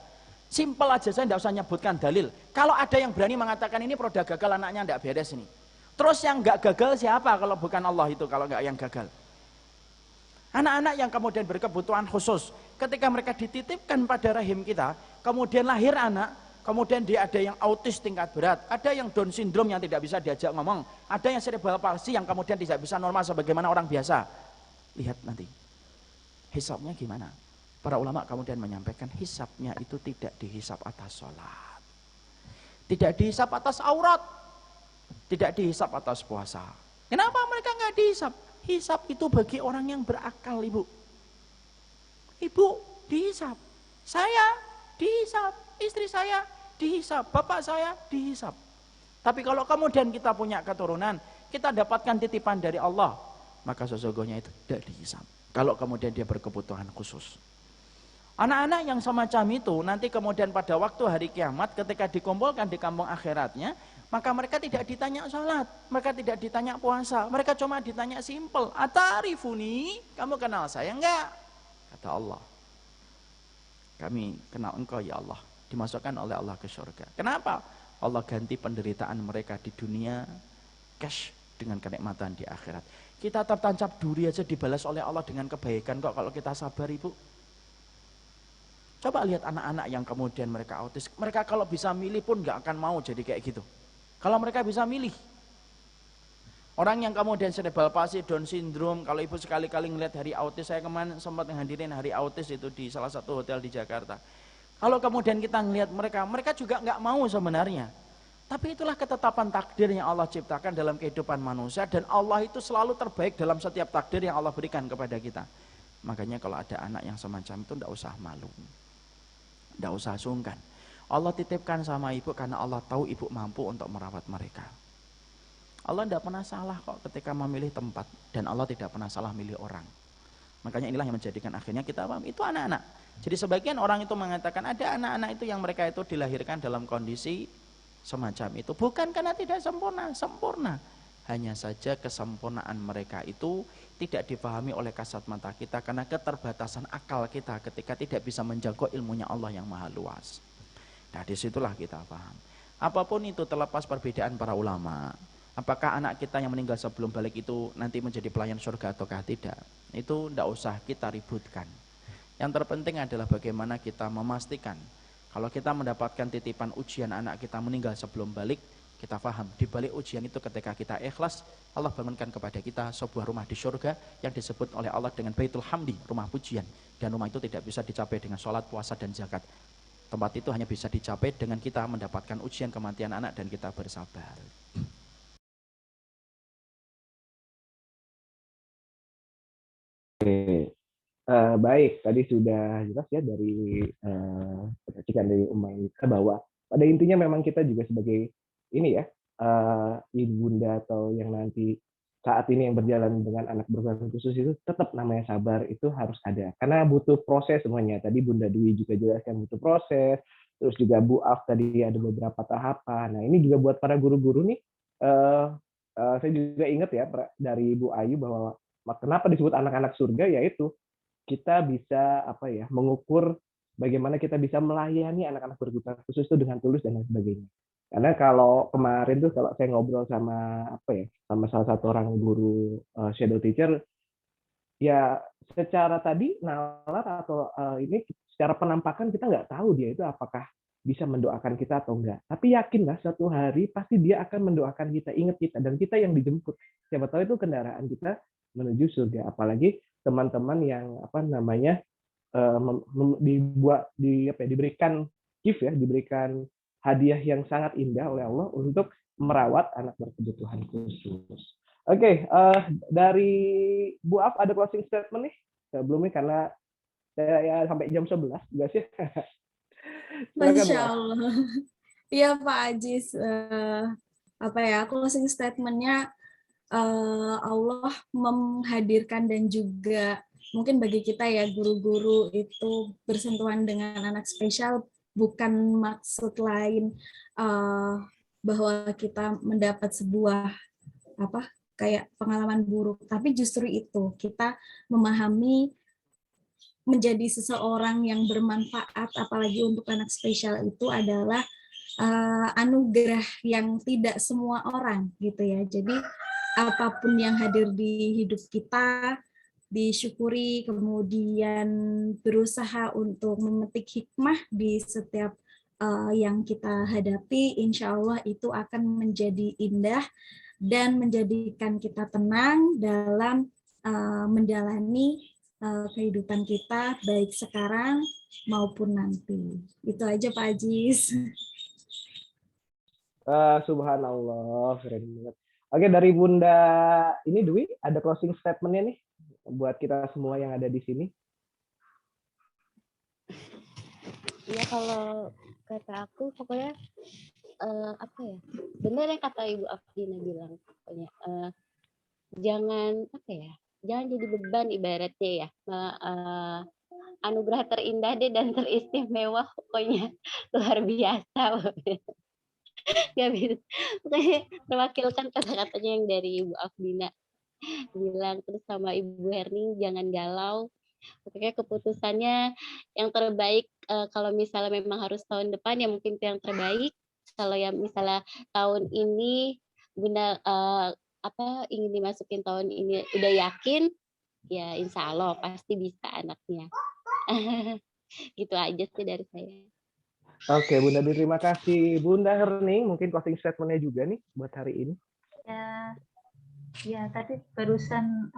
F: Simpel aja, saya tidak usah nyebutkan dalil. Kalau ada yang berani mengatakan ini produk gagal, anaknya tidak beres ini. Terus yang nggak gagal siapa kalau bukan Allah itu, kalau nggak yang gagal? Anak-anak yang kemudian berkebutuhan khusus, ketika mereka dititipkan pada rahim kita, kemudian lahir anak, kemudian dia ada yang autis tingkat berat, ada yang Down syndrome yang tidak bisa diajak ngomong, ada yang cerebral palsy yang kemudian tidak bisa normal sebagaimana orang biasa. Lihat nanti, hisabnya gimana? Para ulama kemudian menyampaikan hisabnya itu tidak dihisab atas sholat, tidak dihisab atas aurat, tidak dihisab atas puasa. Kenapa mereka nggak dihisab? Hisab itu bagi orang yang berakal, Ibu. Ibu dihisab, saya dihisab, istri saya dihisab, bapak saya dihisab. Tapi kalau kemudian kita punya keturunan, kita dapatkan titipan dari Allah, maka sesungguhnya itu tidak dihisab. Kalau kemudian dia berkebutuhan khusus. Anak-anak yang semacam itu nanti kemudian pada waktu hari kiamat ketika dikumpulkan di kampung akhiratnya, maka mereka tidak ditanya sholat, mereka tidak ditanya puasa, mereka cuma ditanya simpel, atarifuni, kamu kenal saya enggak? Kata Allah, kami kenal engkau ya Allah, dimasukkan oleh Allah ke surga. Kenapa? Allah ganti penderitaan mereka di dunia, cash dengan kenikmatan di akhirat. Kita tertancap duri aja dibalas oleh Allah dengan kebaikan kok kalau kita sabar, Ibu. Coba lihat anak-anak yang kemudian mereka autis, mereka kalau bisa milih pun nggak akan mau jadi kayak gitu. Kalau mereka bisa milih. Orang yang kemudian cerebral palsy, Down syndrome, kalau Ibu sekali-kali ngelihat hari autis, saya kemarin sempat menghadirin hari autis itu di salah satu hotel di Jakarta. Kalau kemudian kita ngelihat mereka, mereka juga nggak mau sebenarnya. Tapi itulah ketetapan takdir yang Allah ciptakan dalam kehidupan manusia, dan Allah itu selalu terbaik dalam setiap takdir yang Allah berikan kepada kita. Makanya kalau ada anak yang semacam itu, nggak usah malu. Nggak usah sungkan. Allah titipkan sama ibu karena Allah tahu ibu mampu untuk merawat mereka. Allah tidak pernah salah kok ketika memilih tempat, dan Allah tidak pernah salah milih orang. Makanya inilah yang menjadikan akhirnya kita paham itu anak-anak. Jadi sebagian orang itu mengatakan ada anak-anak itu yang mereka itu dilahirkan dalam kondisi semacam itu. Bukan karena tidak sempurna, sempurna. Hanya saja kesempurnaan mereka itu tidak dipahami oleh kasat mata kita karena keterbatasan akal kita ketika tidak bisa menjangkau ilmunya Allah yang maha luas. Nah disitulah kita paham. Apapun itu terlepas perbedaan para ulama. Apakah anak kita yang meninggal sebelum balik itu nanti menjadi pelayan surga ataukah tidak? Itu tidak usah kita ributkan. Yang terpenting adalah bagaimana kita memastikan. Kalau kita mendapatkan titipan ujian anak kita meninggal sebelum balik, kita paham. Di balik ujian itu ketika kita ikhlas, Allah bangunkan kepada kita sebuah rumah di surga yang disebut oleh Allah dengan Baitul Hamdi, rumah pujian. Dan rumah itu tidak bisa dicapai dengan sholat, puasa, dan zakat. Tempat itu hanya bisa dicapai dengan kita mendapatkan ujian kematian anak dan kita bersabar.
B: Oke, baik. Tadi sudah jelas ya dari perhatikan dari Umayyah bahwa pada intinya memang kita juga sebagai ini ya ibunda atau yang nanti saat ini yang berjalan dengan anak berkebutuhan khusus itu tetap namanya sabar itu harus ada karena butuh proses semuanya. Tadi Bunda Dwi juga jelaskan butuh proses, terus juga Bu Af tadi ada beberapa tahapan. Nah ini juga buat para guru-guru nih, saya juga ingat ya dari Bu Ayu bahwa kenapa disebut anak-anak surga, yaitu kita bisa apa ya mengukur bagaimana kita bisa melayani anak-anak berkebutuhan khusus itu dengan tulus dan lain sebagainya. Karena kalau kemarin tuh kalau saya ngobrol sama apa ya, sama salah satu orang guru shadow teacher, ya secara tadi nalar atau ini secara penampakan kita nggak tahu dia itu apakah bisa mendoakan kita atau enggak. Tapi yakinlah suatu hari pasti dia akan mendoakan kita, ingat kita, dan kita yang dijemput. Siapa tahu itu kendaraan kita menuju surga. Apalagi teman-teman yang apa namanya diberikan gift ya, diberikan hadiah yang sangat indah oleh Allah untuk merawat anak berkebutuhan khusus. Oke, dari Bu Af ada closing statement nih sebelumnya karena saya ya sampai jam 11 juga sih. Silakan Bu
A: Masya
B: Af.
A: Allah. Iya Pak Ajis, apa ya, closing statement-nya Allah menghadirkan dan juga mungkin bagi kita ya guru-guru itu bersentuhan dengan anak spesial bukan maksud lain bahwa kita mendapat sebuah apa kayak pengalaman buruk, tapi justru itu kita memahami menjadi seseorang yang bermanfaat, apalagi untuk anak spesial itu adalah anugerah yang tidak semua orang gitu ya. Jadi apapun yang hadir di hidup kita disyukuri, kemudian berusaha untuk memetik hikmah di setiap yang kita hadapi, insya Allah itu akan menjadi indah dan menjadikan kita tenang dalam menjalani kehidupan kita baik sekarang maupun nanti. Itu aja Pak Ajis.
B: Subhanallah, keren banget. Oke, dari Bunda ini Dwi ada closing statement-nya nih buat kita semua yang ada di sini.
E: Ya kalau kata aku pokoknya apa ya, benar yang kata Ibu Afdina bilang, pokoknya jangan apa ya, jangan jadi beban ibaratnya ya. Anugerah terindah deh dan teristimewa pokoknya luar biasa. Gak bisa, pokoknya terwakilkan kata-katanya yang dari Ibu Afdina bilang, terus sama Ibu Herning jangan galau. Pokoknya keputusannya yang terbaik, kalau misalnya memang harus tahun depan ya mungkin itu yang terbaik. Kalau yang misalnya tahun ini Bunda ingin dimasukin tahun ini udah yakin, ya insya Allah pasti bisa anaknya. Gitu aja sih dari saya.
B: Oke, Bunda Dwi, terima kasih. Bunda Herning, mungkin closing statement-nya juga nih buat hari ini.
C: Ya tadi barusan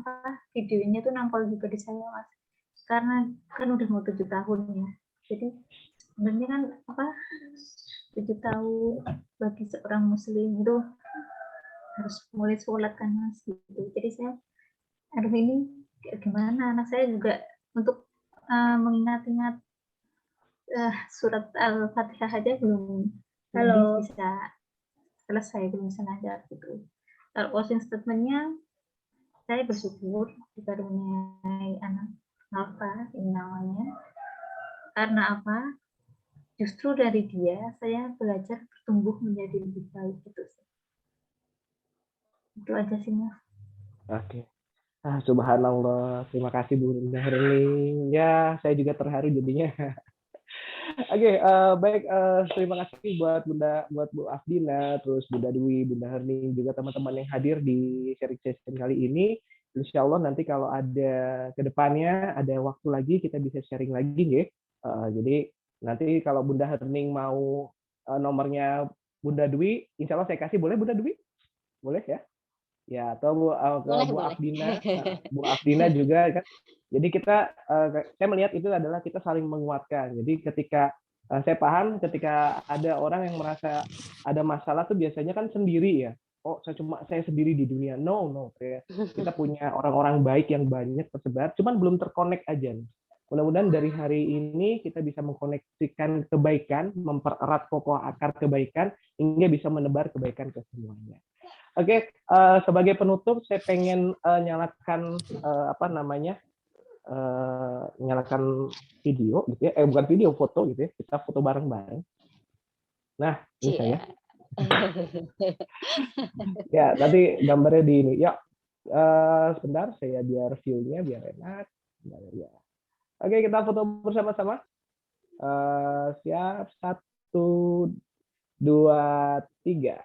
C: videonya tuh nampol juga di saya Mas. Karena kan udah mau 7 tahun ya. Jadi sebenarnya kan 7 tahun bagi seorang muslim itu harus mulai sholat kan Mas gitu. Jadi saya ini gimana anak saya juga untuk mengingat-ingat surat Al-Fatihah aja belum bisa selesai, belum bisa ngajar gitu. Kalau closing statement-nya, saya bersyukur dikaruniai anak Alfa ini namanya. Karena apa? Justru dari dia saya belajar bertumbuh menjadi lebih baik gitu. Itu aja sih Mas.
B: Oke. Subhanallah, terima kasih Bunda Herning. Ya, saya juga terharu jadinya. Oke, baik. Terima kasih buat Bu Afdina, terus Bunda Dwi, Bunda Herning, juga teman-teman yang hadir di sharing session kali ini. Insya Allah nanti kalau ada kedepannya, ada waktu lagi kita bisa sharing lagi, ya. Jadi nanti kalau Bunda Herning mau nomornya Bunda Dwi, Insya Allah saya kasih, boleh Bunda Dwi? Boleh ya? Ya, atau Bu Afdina, Bu Afdina juga kan. Jadi saya melihat itu adalah kita saling menguatkan. Jadi ketika saya paham ketika ada orang yang merasa ada masalah tuh biasanya kan sendiri ya. Oh, saya sendiri di dunia. No. Kita punya orang-orang baik yang banyak tersebar, cuman belum terkonek aja. Mudah-mudahan dari hari ini kita bisa mengkoneksikan kebaikan, mempererat kokoh akar kebaikan hingga bisa menebar kebaikan ke semuanya. Oke, sebagai penutup saya pengen nyalakan nyalakan video gitu ya, bukan video, foto gitu ya, kita foto bareng-bareng. Nah, ini saya. Ya, tadi gambarnya di ini. Ya, sebentar saya biar view-nya biar enak. Ya. Oke, kita foto bersama-sama. Siap, 1, 2, 3.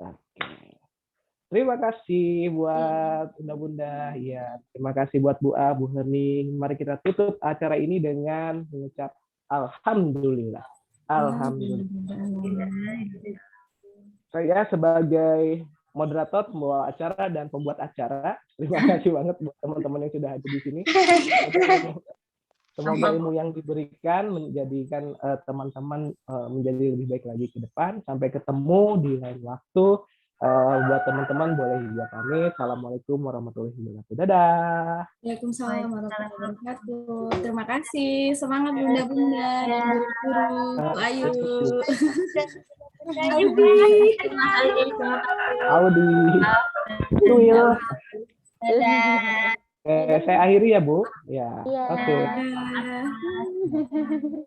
B: Oke. Terima kasih buat bunda-bunda. Ya, terima kasih buat Bu A, Bu Hening. Mari kita tutup acara ini dengan mengucap alhamdulillah. Alhamdulillah. Saya sebagai moderator, pembawa acara dan pembuat acara, terima kasih banget buat teman-teman yang sudah hadir di sini. Semoga ilmu yang diberikan menjadikan teman-teman menjadi lebih baik lagi ke depan. Sampai ketemu di lain waktu. Buat teman-teman boleh juga pamit. Assalamualaikum warahmatullahi wabarakatuh. Dadah.
A: Waalaikumsalam warahmatullahi wabarakatuh. Terima kasih. Semangat bunda-bunda dan guru-guru. Bu Ayu.
B: Audi. Will. Saya akhiri ya, Bu. Ya.
E: Iya.
B: Oke.
A: Dadah.